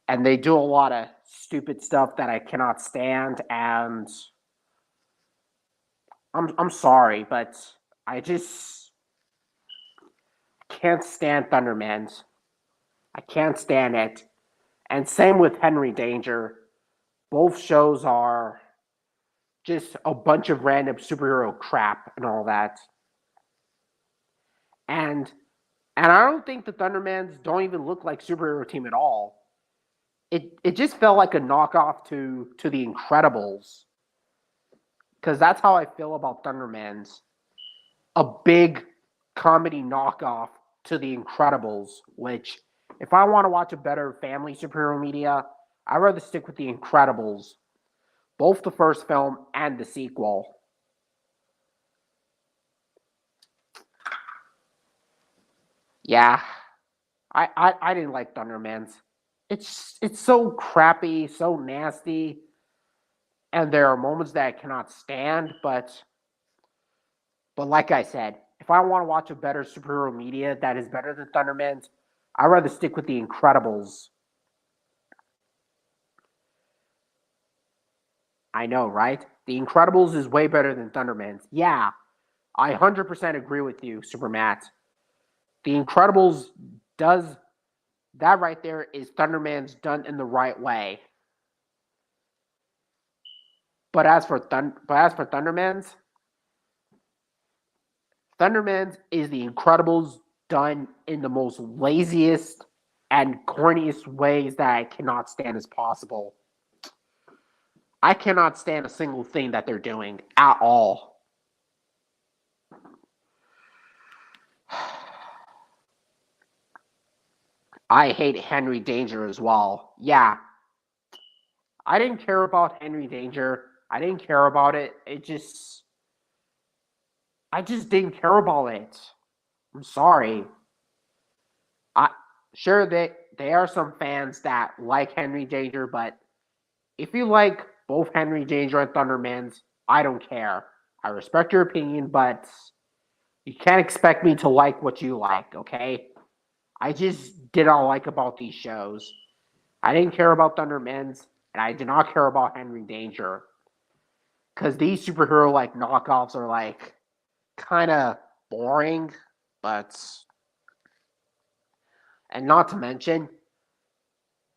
And they do a lot of stupid stuff that I cannot stand. And I'm sorry, but I just can't stand Thundermans. I can't stand it. And same with Henry Danger. Both shows are just a bunch of random superhero crap and all that. And and I don't think the Thundermans don't even look like superhero team at all. it just felt like a knockoff to the Incredibles, because that's how I feel about Thundermans. A big comedy knockoff to the Incredibles, which if I want to watch a better family superhero media, I'd rather stick with the Incredibles, both the first film and the sequel. Yeah, I didn't like Thundermans. It's so crappy, so nasty, and there are moments that I cannot stand. But like I said, if I want to watch a better superhero media that is better than Thundermans, I'd rather stick with the Incredibles. I know, right? The Incredibles is way better than Thundermans. Yeah, I 100% agree with you, Super Matt. The Incredibles does that right there is Thundermans done in the right way. But as for Thundermans, Thundermans is the Incredibles done in the most laziest and corniest ways that I cannot stand as possible. I cannot stand a single thing that they're doing at all. I hate Henry Danger as well. Yeah, I didn't care about Henry Danger. I didn't care about it. I just didn't care about it. I'm sorry. I sure that there are some fans that like Henry Danger, but if you like both Henry Danger and Thundermans, I don't care. I respect your opinion, but you can't expect me to like what you like, okay? I just did not like about these shows. I didn't care about Thundermans, and I did not care about Henry Danger. Because these superhero like knockoffs are like kind of boring, but and not to mention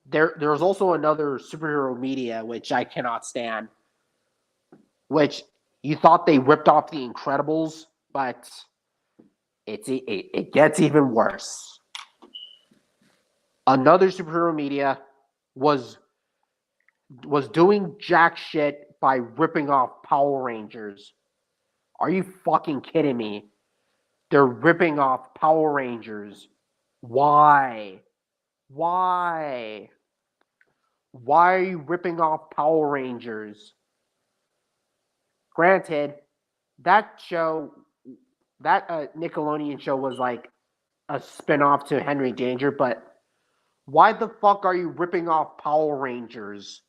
there's also another superhero media which I cannot stand, which you thought they ripped off the Incredibles, but it gets even worse. Another superhero media was was doing jack shit by ripping off Power Rangers. Are you fucking kidding me? They're ripping off Power Rangers. Why? Why? Why are you ripping off Power Rangers? Granted, that show, that Nickelodeon show was like a spin-off to Henry Danger, but why the fuck are you ripping off Power Rangers?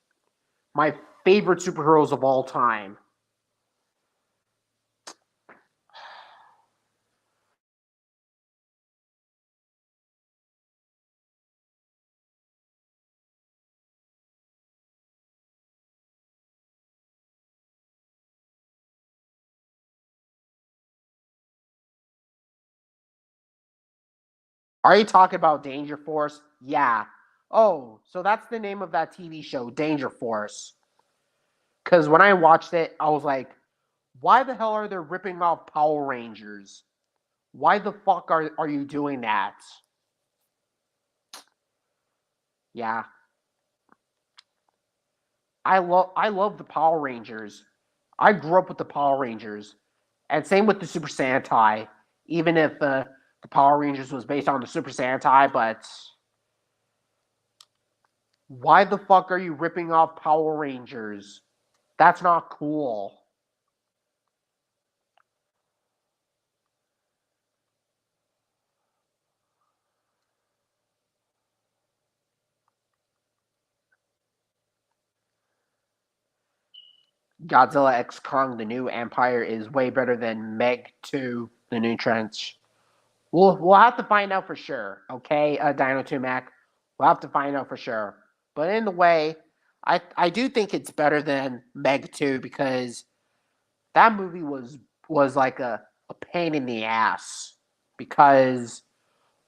My favorite superheroes of all time. Are you talking about Danger Force? Yeah. Oh, so that's the name of that TV show, Danger Force. Because when I watched it, I was like, why the hell are they ripping off Power Rangers? Why the fuck are you doing that? Yeah. I love the Power Rangers. I grew up with the Power Rangers. And same with the Super Sentai. Even if the Power Rangers was based on the Super Sentai, but why the fuck are you ripping off Power Rangers? That's not cool. Godzilla X Kong: The New Empire is way better than Meg 2: The New Trench. We'll have to find out for sure. Okay, Dino 2 Mac. We'll have to find out for sure. But in the way, I do think it's better than Meg 2 because that movie was like a pain in the ass because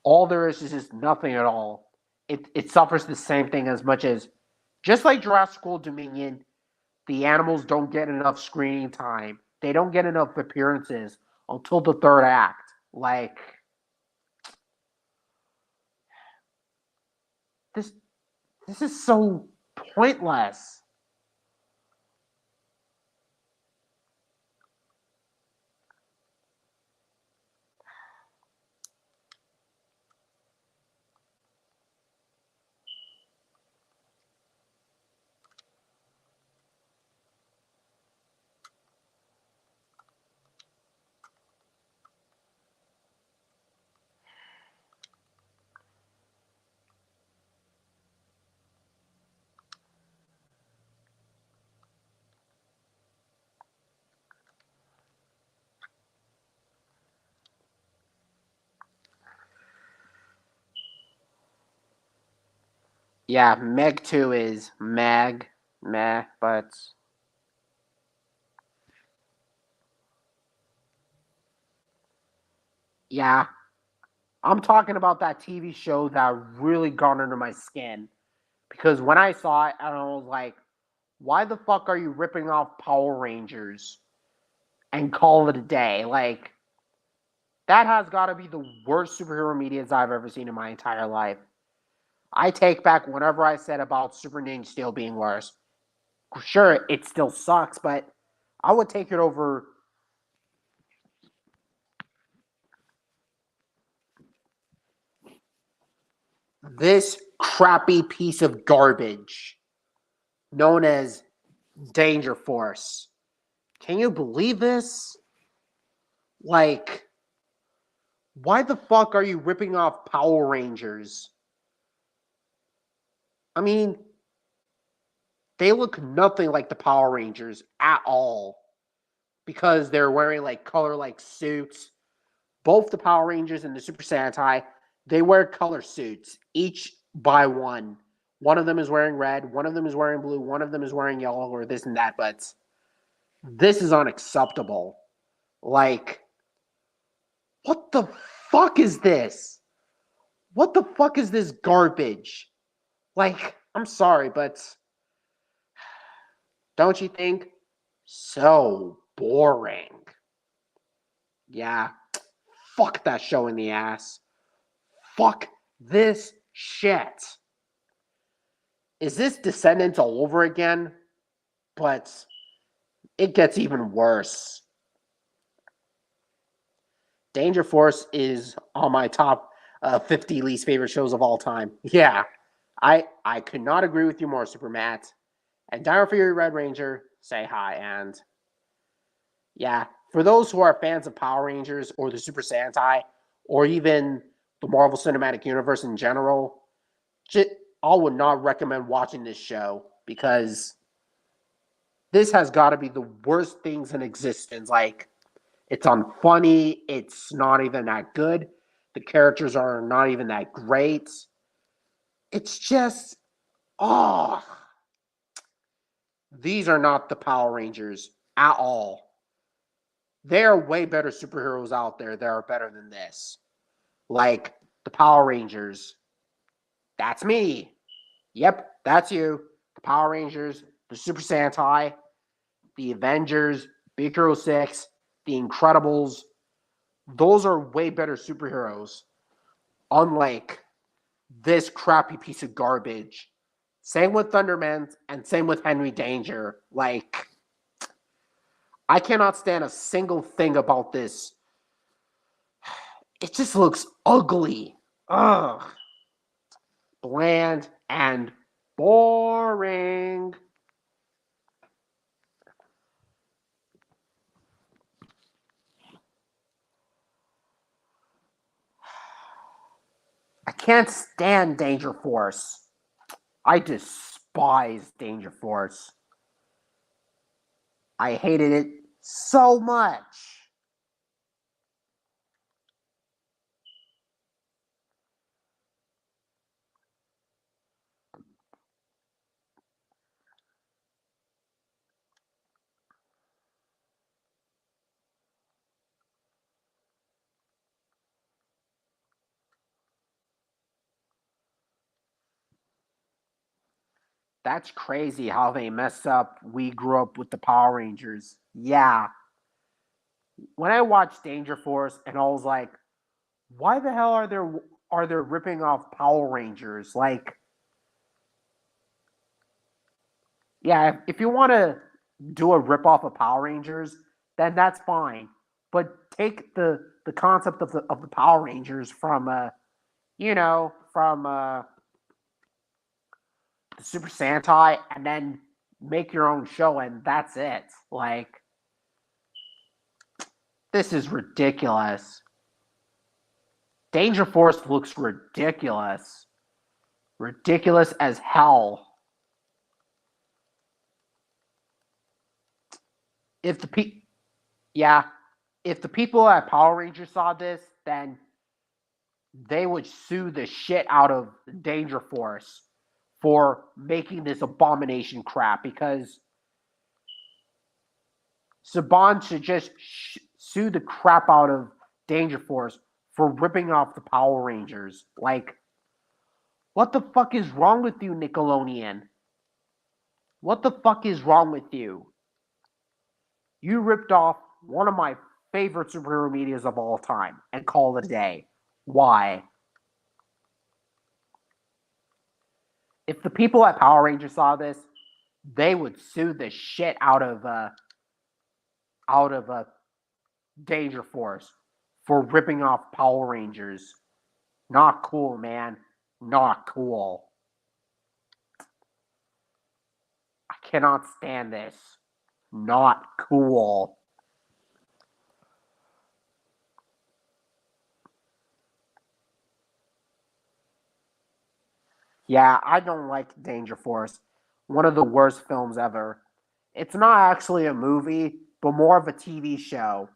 all there is just nothing at all. It suffers the same thing as much as just like Jurassic World Dominion, the animals don't get enough screening time. They don't get enough appearances until the third act. Like this This is so pointless. Yeah, Meg 2 is meh, but yeah, I'm talking about that TV show that really got under my skin. Because when I saw it, I was like, why the fuck are you ripping off Power Rangers and call it a day? Like, that has got to be the worst superhero medias I've ever seen in my entire life. I take back whatever I said about Super Ninja Steel being worse. Sure, it still sucks, but I would take it over this crappy piece of garbage known as Danger Force. Can you believe this? Like, why the fuck are you ripping off Power Rangers? I mean, they look nothing like the Power Rangers at all because they're wearing like color like suits. Both the Power Rangers and the Super Sentai, they wear color suits, each by one. One of them is wearing red, one of them is wearing blue, one of them is wearing yellow, or this and that, but this is unacceptable. Like, what the fuck is this? What the fuck is this garbage? Like, I'm sorry, but don't you think? So boring. Yeah, fuck that show in the ass. Fuck this shit. Is this Descendants all over again? But it gets even worse. Danger Force is on my top 50 least favorite shows of all time. Yeah, I could not agree with you more, Super Matt. And Dino Fury Red Ranger, say hi. And yeah, for those who are fans of Power Rangers or the Super Sentai, or even the Marvel Cinematic Universe in general, I would not recommend watching this show because this has got to be the worst things in existence. Like, it's unfunny. It's not even that good. The characters are not even that great. It's just, oh, these are not the Power Rangers at all. There are way better superheroes out there that are better than this. Like the Power Rangers. That's me. Yep, that's you. The Power Rangers, the Super Sentai, the Avengers, Big Hero 6, the Incredibles. Those are way better superheroes. Unlike this crappy piece of garbage. Same with Thunderman and same with Henry Danger. Like, I cannot stand a single thing about this. It just looks ugly. Ugh. Bland and boring. I can't stand Danger Force. I despise Danger Force. I hated it so much. That's crazy how they messed up. We grew up with the Power Rangers. Yeah. When I watched Danger Force and I was like, why the hell are they ripping off Power Rangers? Like, Yeah, if you want to do a ripoff of Power Rangers, then that's fine. But take the concept of the Power Rangers from from the Super Sentai, and then make your own show, and that's it. Like, this is ridiculous. Danger Force looks ridiculous. Ridiculous as hell. If the pe yeah, if the people at Power Rangers saw this, then they would sue the shit out of Danger Force for making this abomination crap, because Saban should just sue the crap out of Danger Force for ripping off the Power Rangers. Like, what the fuck is wrong with you, Nickelodeon? What the fuck is wrong with you? You ripped off one of my favorite superhero medias of all time and call it a day. Why? If the people at Power Rangers saw this, they would sue the shit out of Danger Force for ripping off Power Rangers. Not cool, man. Not cool. I cannot stand this. Not cool. Yeah, I don't like Danger Force. One of the worst films ever. It's not actually a movie, but more of a TV show.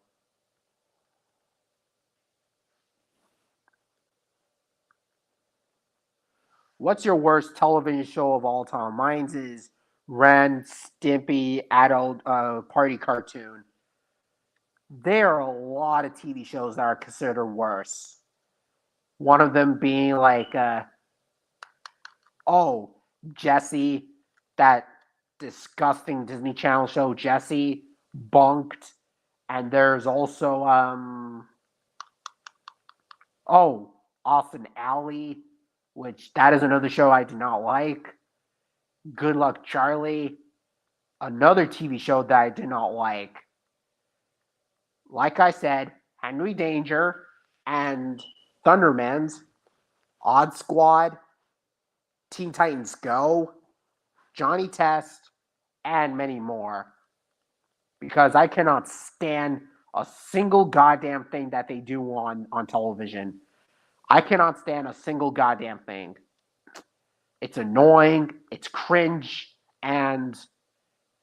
What's your worst television show of all time? Mine's is Ren Stimpy adult party cartoon. There are a lot of TV shows that are considered worse. One of them being like, oh, Jesse, that disgusting Disney Channel show, Jesse, Bunked. And there's also, oh, Austin Alley, which that is another show I do not like. Good Luck Charlie, another TV show that I did not like. Like I said, Henry Danger and Thundermans, Odd Squad, Teen Titans Go, Johnny Test, and many more. Because I cannot stand a single goddamn thing that they do on television. I cannot stand a single goddamn thing. It's annoying, it's cringe, and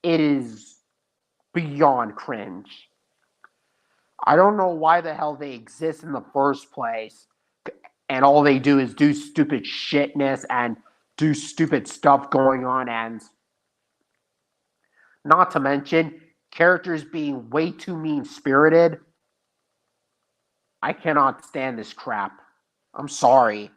it is beyond cringe. I don't know why the hell they exist in the first place, and all they do is do stupid shitness and do stupid stuff going on, and not to mention characters being way too mean spirited. I cannot stand this crap. I'm sorry.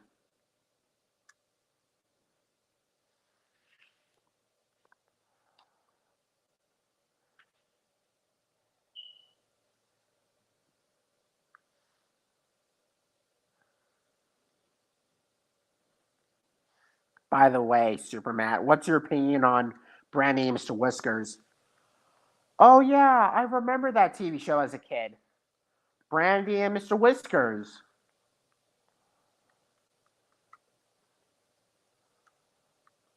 By the way, Super Matt, what's your opinion on Brandy and Mr. Whiskers? Oh yeah, I remember that TV show as a kid. Brandy and Mr. Whiskers.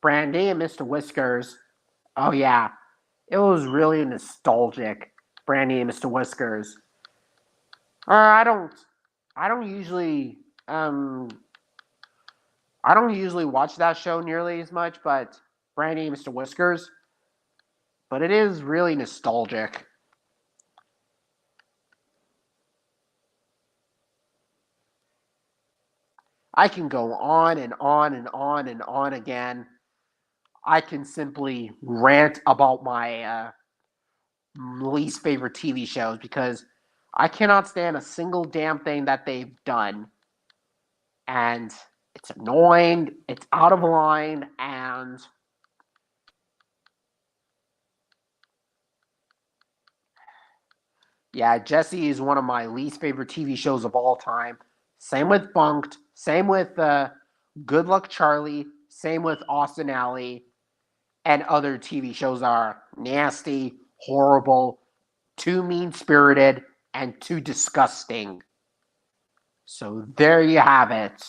Brandy and Mr. Whiskers. Oh yeah, it was really nostalgic. Brandy and Mr. Whiskers. I don't. I don't usually. Um. I don't usually watch that show nearly as much, but Brandy and Mr. Whiskers. But it is really nostalgic. I can go on and on and on and on again. I can simply rant about my least favorite TV shows because I cannot stand a single damn thing that they've done. And it's annoying, it's out of line, and yeah, Jesse is one of my least favorite TV shows of all time. Same with Bunked, same with Good Luck Charlie, same with Austin Alley. and other TV shows are nasty, horrible, too mean spirited, and too disgusting. So there you have it.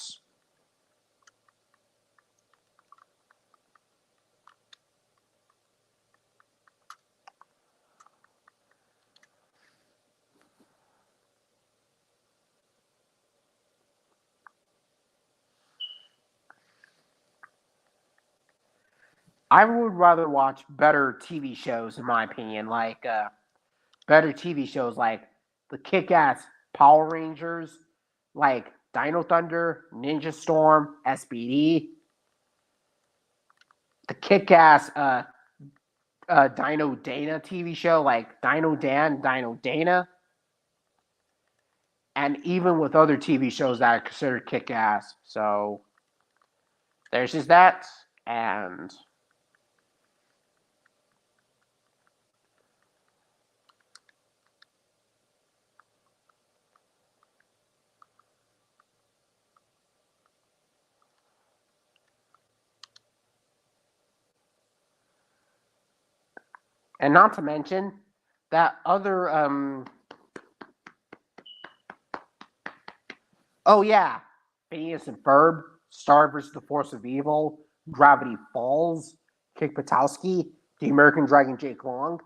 I would rather watch better TV shows, in my opinion, like better TV shows like the Kick Ass Power Rangers, like Dino Thunder, Ninja Storm, SBD, the Kick Ass Dino Dana TV show, like Dino Dan, Dino Dana, and even with other TV shows that are considered kick ass. So there's just that. And not to mention that other oh yeah, Phineas and Ferb, Star vs. the Force of Evil, Gravity Falls, Kick Patowski, The American Dragon Jake Long.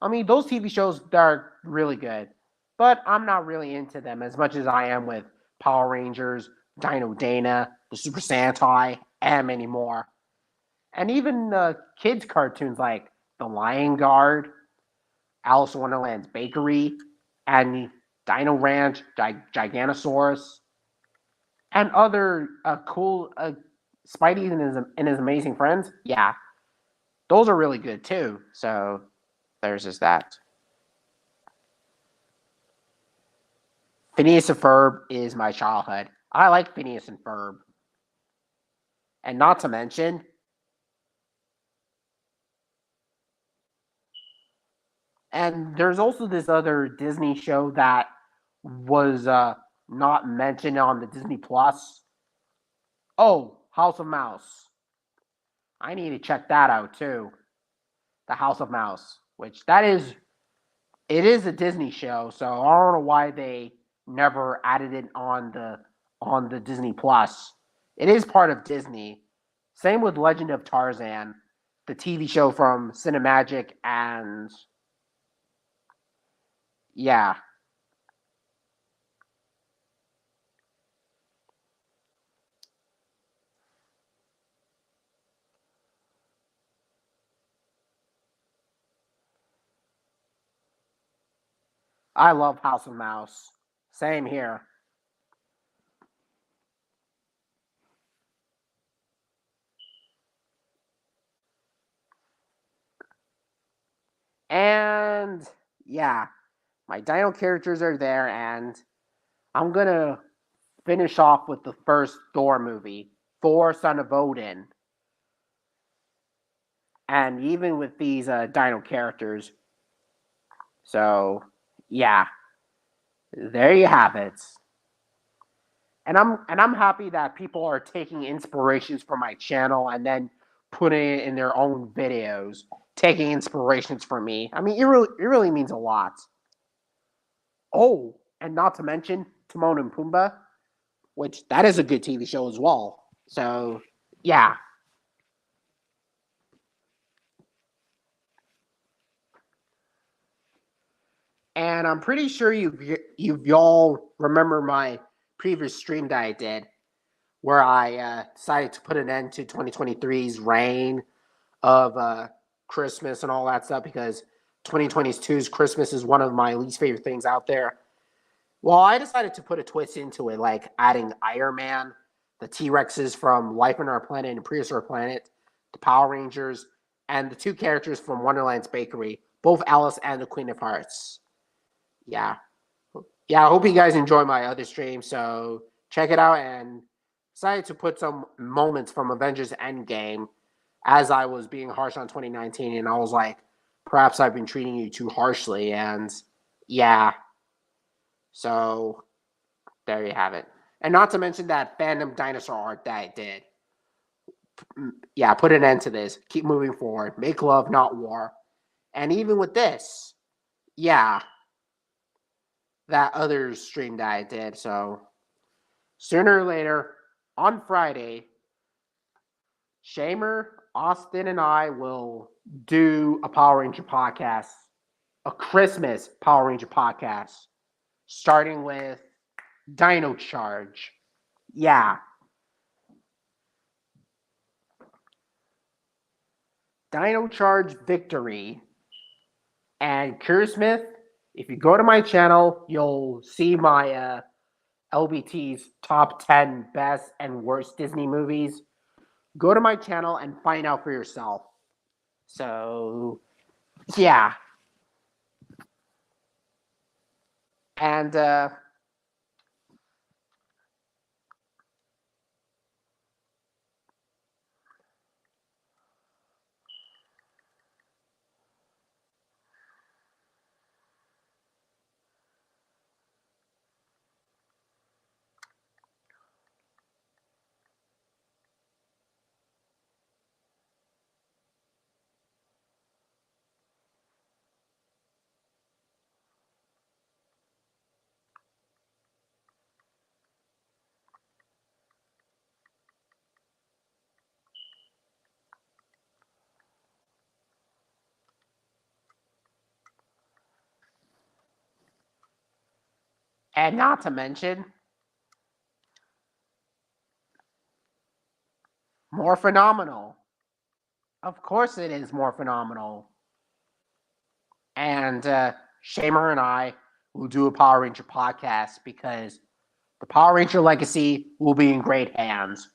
I mean, those TV shows are really good, but I'm not really into them as much as I am with Power Rangers, Dino Dana, the Super Sentai, and many more. And even kids' cartoons like The Lion Guard, Alice in Wonderland's Bakery, and Dino Ranch, Giganosaurus, and other cool Spidey and his Amazing Friends. Yeah, those are really good too. So there's just that. Phineas and Ferb is my childhood. I like Phineas and Ferb. And not to mention, and there's also this other Disney show that was not mentioned on the Disney Plus. Oh, House of Mouse. I need to check that out too. The House of Mouse, which it is a Disney show, so I don't know why they never added it on the Disney Plus. It is part of Disney. Same with Legend of Tarzan, the TV show from Cinemagic, and yeah, I love House of Mouse. Same here. And yeah, my Dino characters are there, and I'm gonna finish off with the first Thor movie, Thor: Son of Odin. And even with these Dino characters, so yeah, there you have it. And I'm happy that people are taking inspirations from my channel and then putting it in their own videos, taking inspirations from me. I mean, it really means a lot. Oh, and not to mention Timon and Pumbaa, which that is a good TV show as well. So yeah, and I'm pretty sure you all remember my previous stream that I did where I decided to put an end to 2023's reign of Christmas and all that stuff because 2022's Christmas is one of my least favorite things out there. Well, I decided to put a twist into it, like adding Iron Man, the T Rexes from Life on Our Planet and Prehistoric Planet, the Power Rangers, and the two characters from Wonderland's Bakery, both Alice and the Queen of Hearts. Yeah. Yeah, I hope you guys enjoy my other stream. So check it out and decided to put some moments from Avengers Endgame as I was being harsh on 2019, and I was like, perhaps I've been treating you too harshly, and yeah, so there you have it. And not to mention that Phantom Dinosaur art that I did. yeah, put an end to this. Keep moving forward. Make love, not war. And even with this, yeah, that other stream that I did. So sooner or later, on Friday, Shamer, Austin, and I will do a Power Ranger podcast, a Christmas Power Ranger podcast, starting with Dino Charge. Yeah, Dino Charge Victory. And Smith, if you go to my channel, you'll see my LBT's top 10 best and worst Disney movies. Go to my channel and find out for yourself. So, yeah. And not to mention, more phenomenal. Of course, it is more phenomenal. And Shamer and I will do a Power Ranger podcast because the Power Ranger legacy will be in great hands.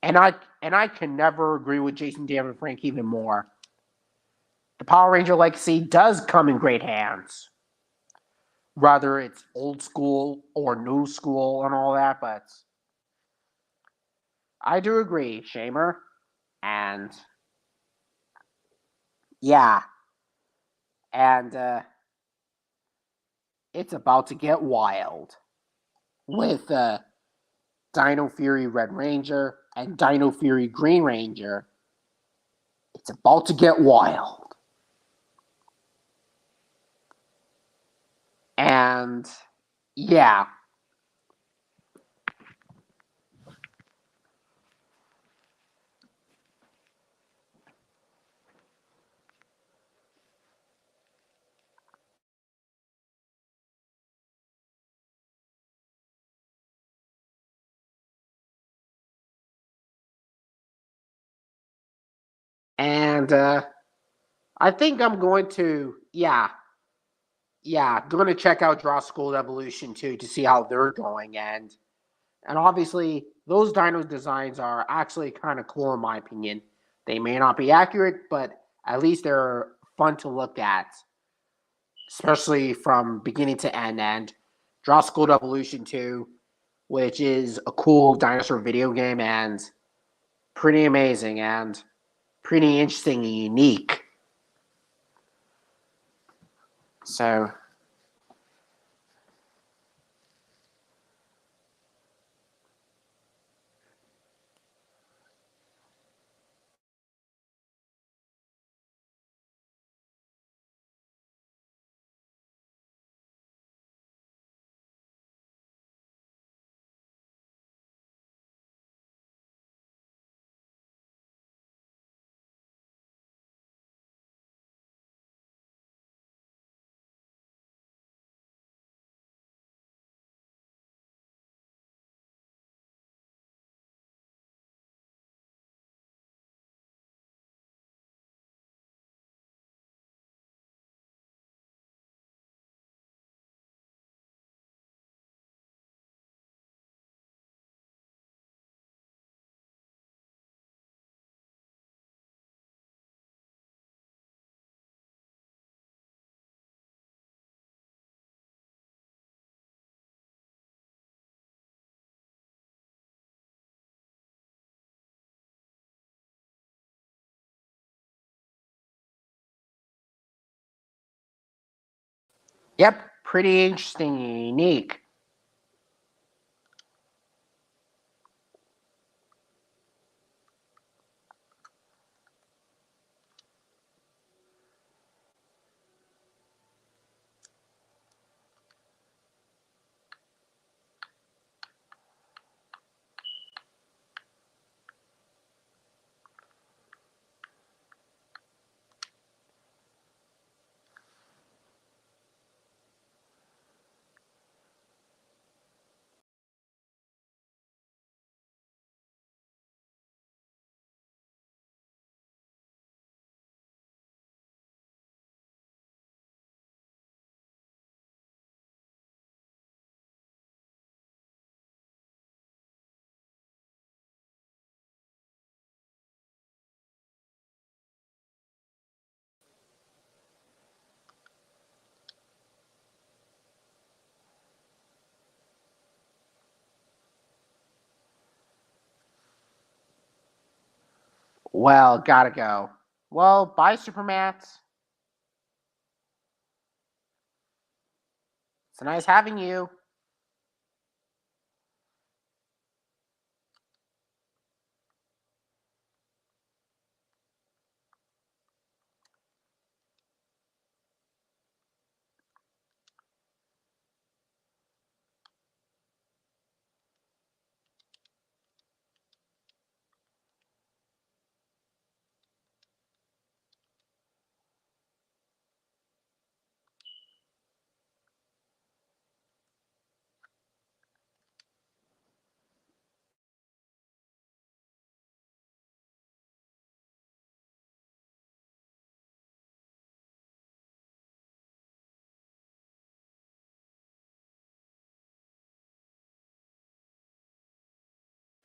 And I can never agree with Jason David Frank even more. The Power Ranger legacy does come in great hands. Whether it's old school or new school and all that, but I do agree, Shamer. And yeah, and it's about to get wild with Dino Fury Red Ranger and Dino Fury Green Ranger. It's about to get wild. And yeah. And I think I'm going to, going to check out Draw School Evolution too to see how they're going. And obviously, those dino designs are actually kind of cool in my opinion. They may not be accurate, but at least they're fun to look at, especially from beginning to end. And Draw School Evolution 2, which is a cool dinosaur video game and pretty amazing and pretty interesting and unique. So, yep, pretty interesting and unique. Well, gotta go. Well, bye, Supermats. It's nice having you.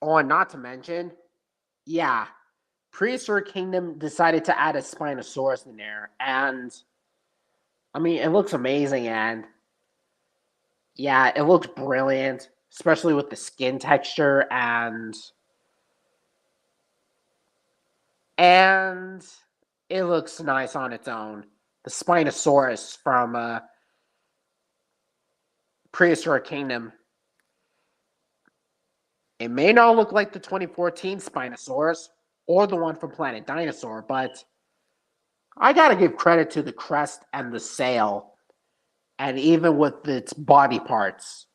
Oh, and not to mention, yeah, Prehistoric Kingdom decided to add a Spinosaurus in there, and I mean, it looks amazing, and yeah, it looks brilliant, especially with the skin texture and it looks nice on its own. The Spinosaurus from Prehistoric Kingdom. It may not look like the 2014 Spinosaurus or the one from Planet Dinosaur, but I gotta give credit to the crest and the sail, and even with its body parts.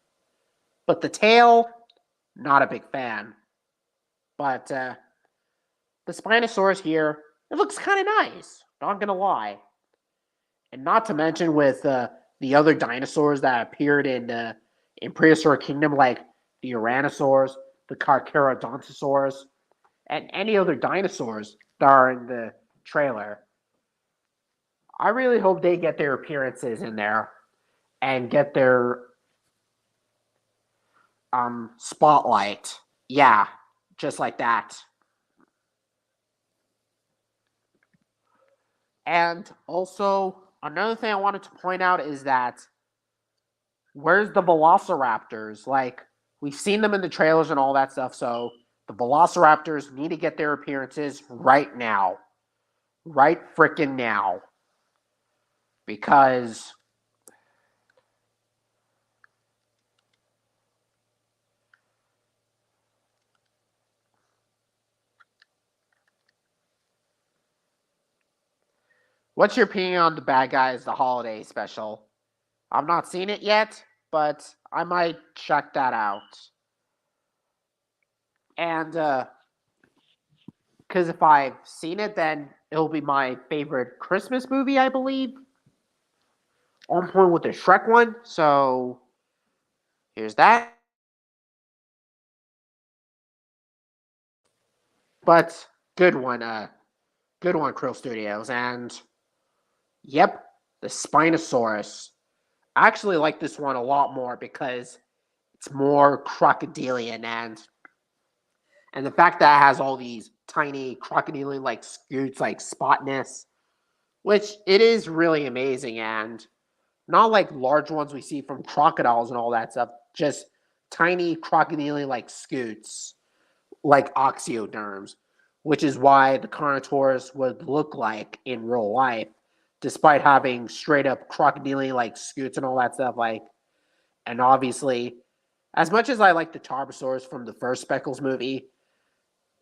But the tail, not a big fan. But the Spinosaurus here, it looks kind of nice. Not gonna lie. And not to mention with the other dinosaurs that appeared in Prehistoric Kingdom, like the Uranosaurs, the Carcharodontosaurs, and any other dinosaurs that are in the trailer. I really hope they get their appearances in there and get their spotlight. Yeah, just like that. And also, another thing I wanted to point out is that where's the Velociraptors? Like, we've seen them in the trailers and all that stuff, so the Velociraptors need to get their appearances right now. Right frickin' now. Because what's your opinion on the Bad Guys, the holiday special? I've not seen it yet, but I might check that out. And because if I've seen it, then it'll be my favorite Christmas movie, I believe. On point with the Shrek one. So here's that. But good one, Krill Studios. And yep, the Spinosaurus. I actually like this one a lot more because it's more crocodilian and the fact that it has all these tiny crocodilian like scoots like spotness, which it is really amazing and not like large ones we see from crocodiles and all that stuff, just tiny crocodilian like scoots, like oxyoderms, which is why the Carnotaurus would look like in real life, despite having straight up crocodilian like scoots and all that stuff. Like, and obviously, as much as I like the Tarbosaurus from the first Speckles movie,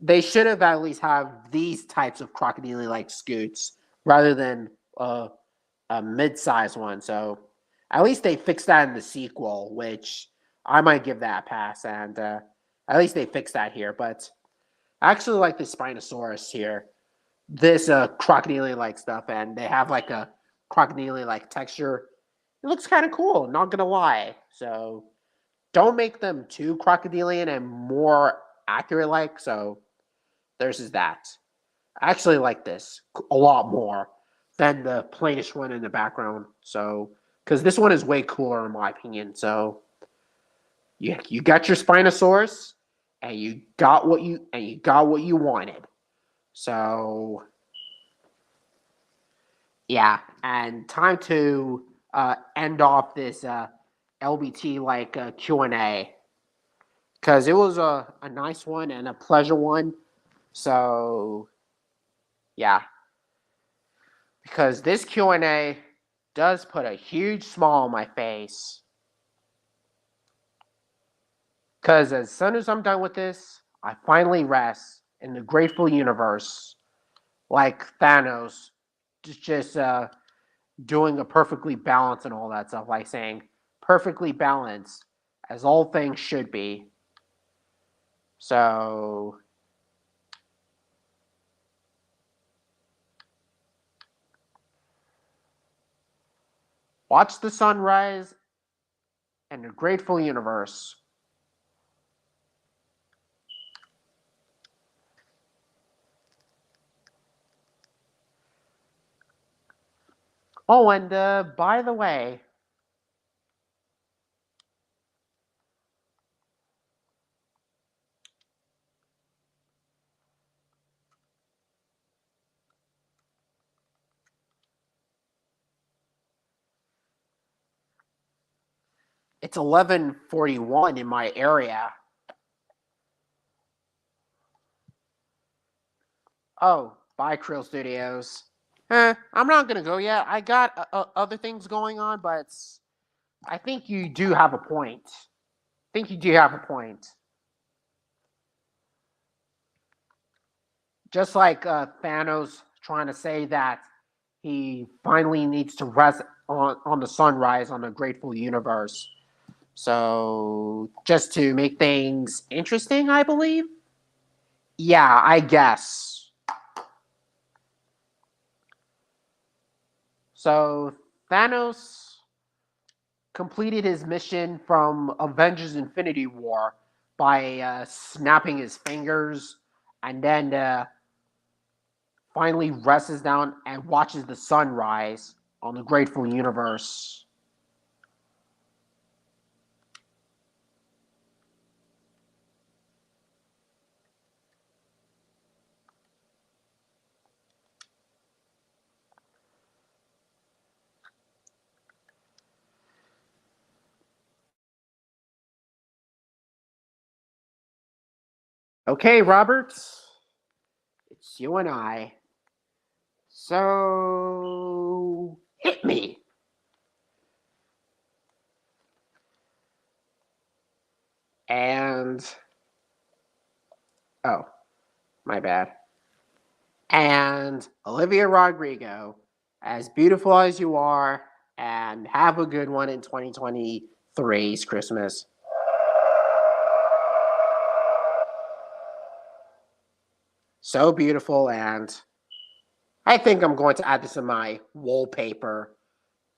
they should have at least have these types of crocodilian like scoots rather than a mid-sized one. So at least they fixed that in the sequel, which I might give that a pass. And at least they fixed that here. But I actually like the Spinosaurus here. This crocodilian like stuff, and they have like a crocodilian like texture. It looks kind of cool, not gonna lie. So don't make them too crocodilian and more accurate like. So there's that. I actually like this a lot more than the plainish one in the background. So, because this one is way cooler in my opinion. So, you got your Spinosaurus, and you got what you wanted. So, yeah, and time to end off this LBT like Q&A because it was a nice one and a pleasure one. So Yeah, because this Q&A does put a huge smile on my face. Because as soon as I'm done with this, I finally rest in the grateful universe, like Thanos, just doing a perfectly balanced and all that stuff, like saying perfectly balanced as all things should be. So watch the sunrise and the grateful universe. Oh, and by the way, it's 11:41 in my area. Oh, bye, Krill Studios. I'm not gonna go yet. I got other things going on, but I think you do have a point. I think you do have a point. Just like Thanos trying to say that he finally needs to rest on the sunrise on the grateful universe. So just to make things interesting, I believe. Yeah, I guess. So Thanos completed his mission from Avengers Infinity War by snapping his fingers and then finally rests down and watches the sunrise on the grateful universe. Okay, Roberts, it's you and I. So hit me. And oh, my bad. And Olivia Rodrigo, as beautiful as you are, and have a good one in 2023's Christmas. So beautiful, and I think I'm going to add this in my wallpaper,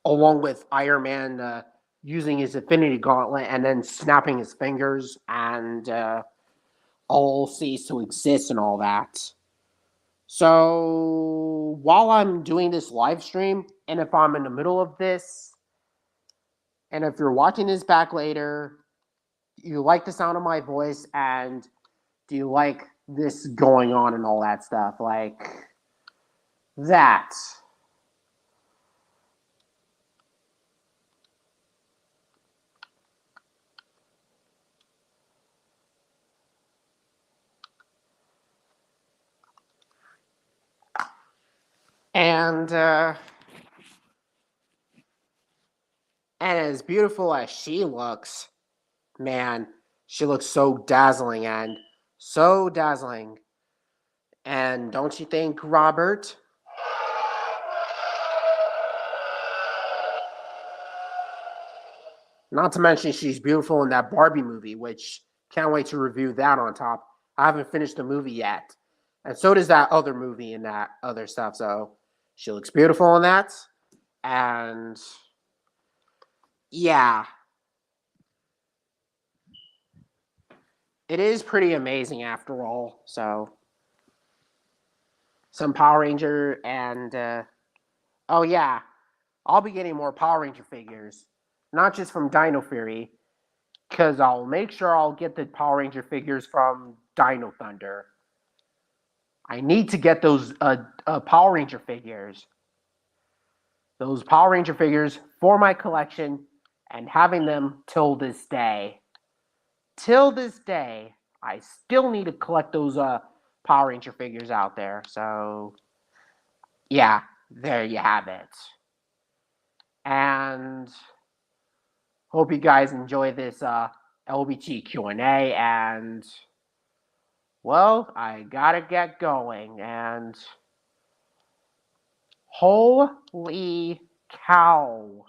along with Iron Man using his Infinity Gauntlet and then snapping his fingers and all cease to exist and all that. So while I'm doing this live stream, and if I'm in the middle of this, and if you're watching this back later, you like the sound of my voice, and do you like this going on and all that stuff? Like that. And as beautiful as she looks, man, she looks so dazzling and so dazzling. And don't you think, Robert? Not to mention she's beautiful in that Barbie movie, which can't wait to review that on top. I haven't finished the movie yet. And so does that other movie and that other stuff. So she looks beautiful in that. And yeah, it is pretty amazing after all. So some Power Ranger and oh yeah, I'll be getting more Power Ranger figures, not just from Dino Fury, because I'll make sure I'll get the Power Ranger figures from Dino Thunder. I need to get those Power Ranger figures. Those Power Ranger figures for my collection and having them till this day. Till this day, I still need to collect those Power Ranger figures out there. So yeah, there you have it. And hope you guys enjoy this LBT Q&A. And well, I gotta get going. And holy cow!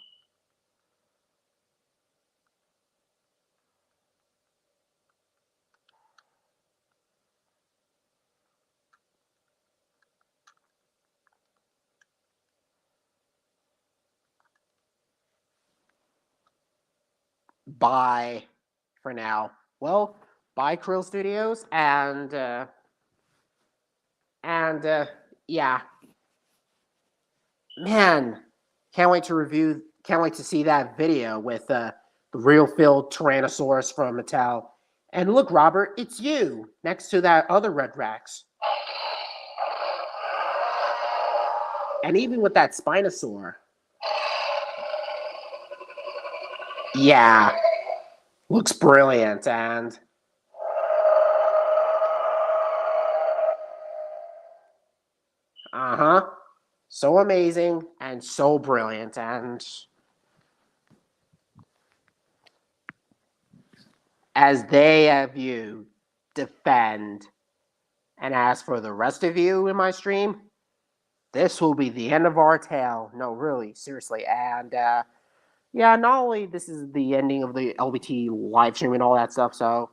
Bye for now. Well, bye Krill Studios, and yeah, man, can't wait to review. Can't wait to see that video with the real filled Tyrannosaurus from Mattel. And look, Robert, it's you next to that other Red Rex, and even with that Spinosaur. Yeah, looks brilliant, and so amazing and so brilliant, and as they have you defend. And as for the rest of you in my stream, this will be the end of our tale. No, really, seriously. And yeah, not only this is the ending of the LBT live stream and all that stuff, so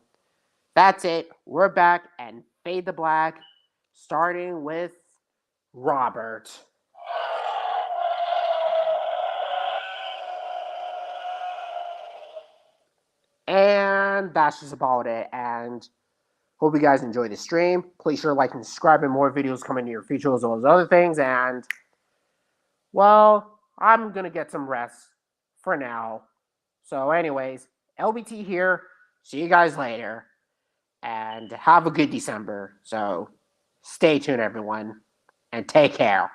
that's it. We're back and fade to black, starting with Robert. And that's just about it. And hope you guys enjoy the stream. Please sure to like and subscribe, and more videos coming in your future as well as other things. And well, I'm gonna get some rest for now. So, anyways, LBT here. See you guys later. And have a good December. So, stay tuned, everyone, and take care.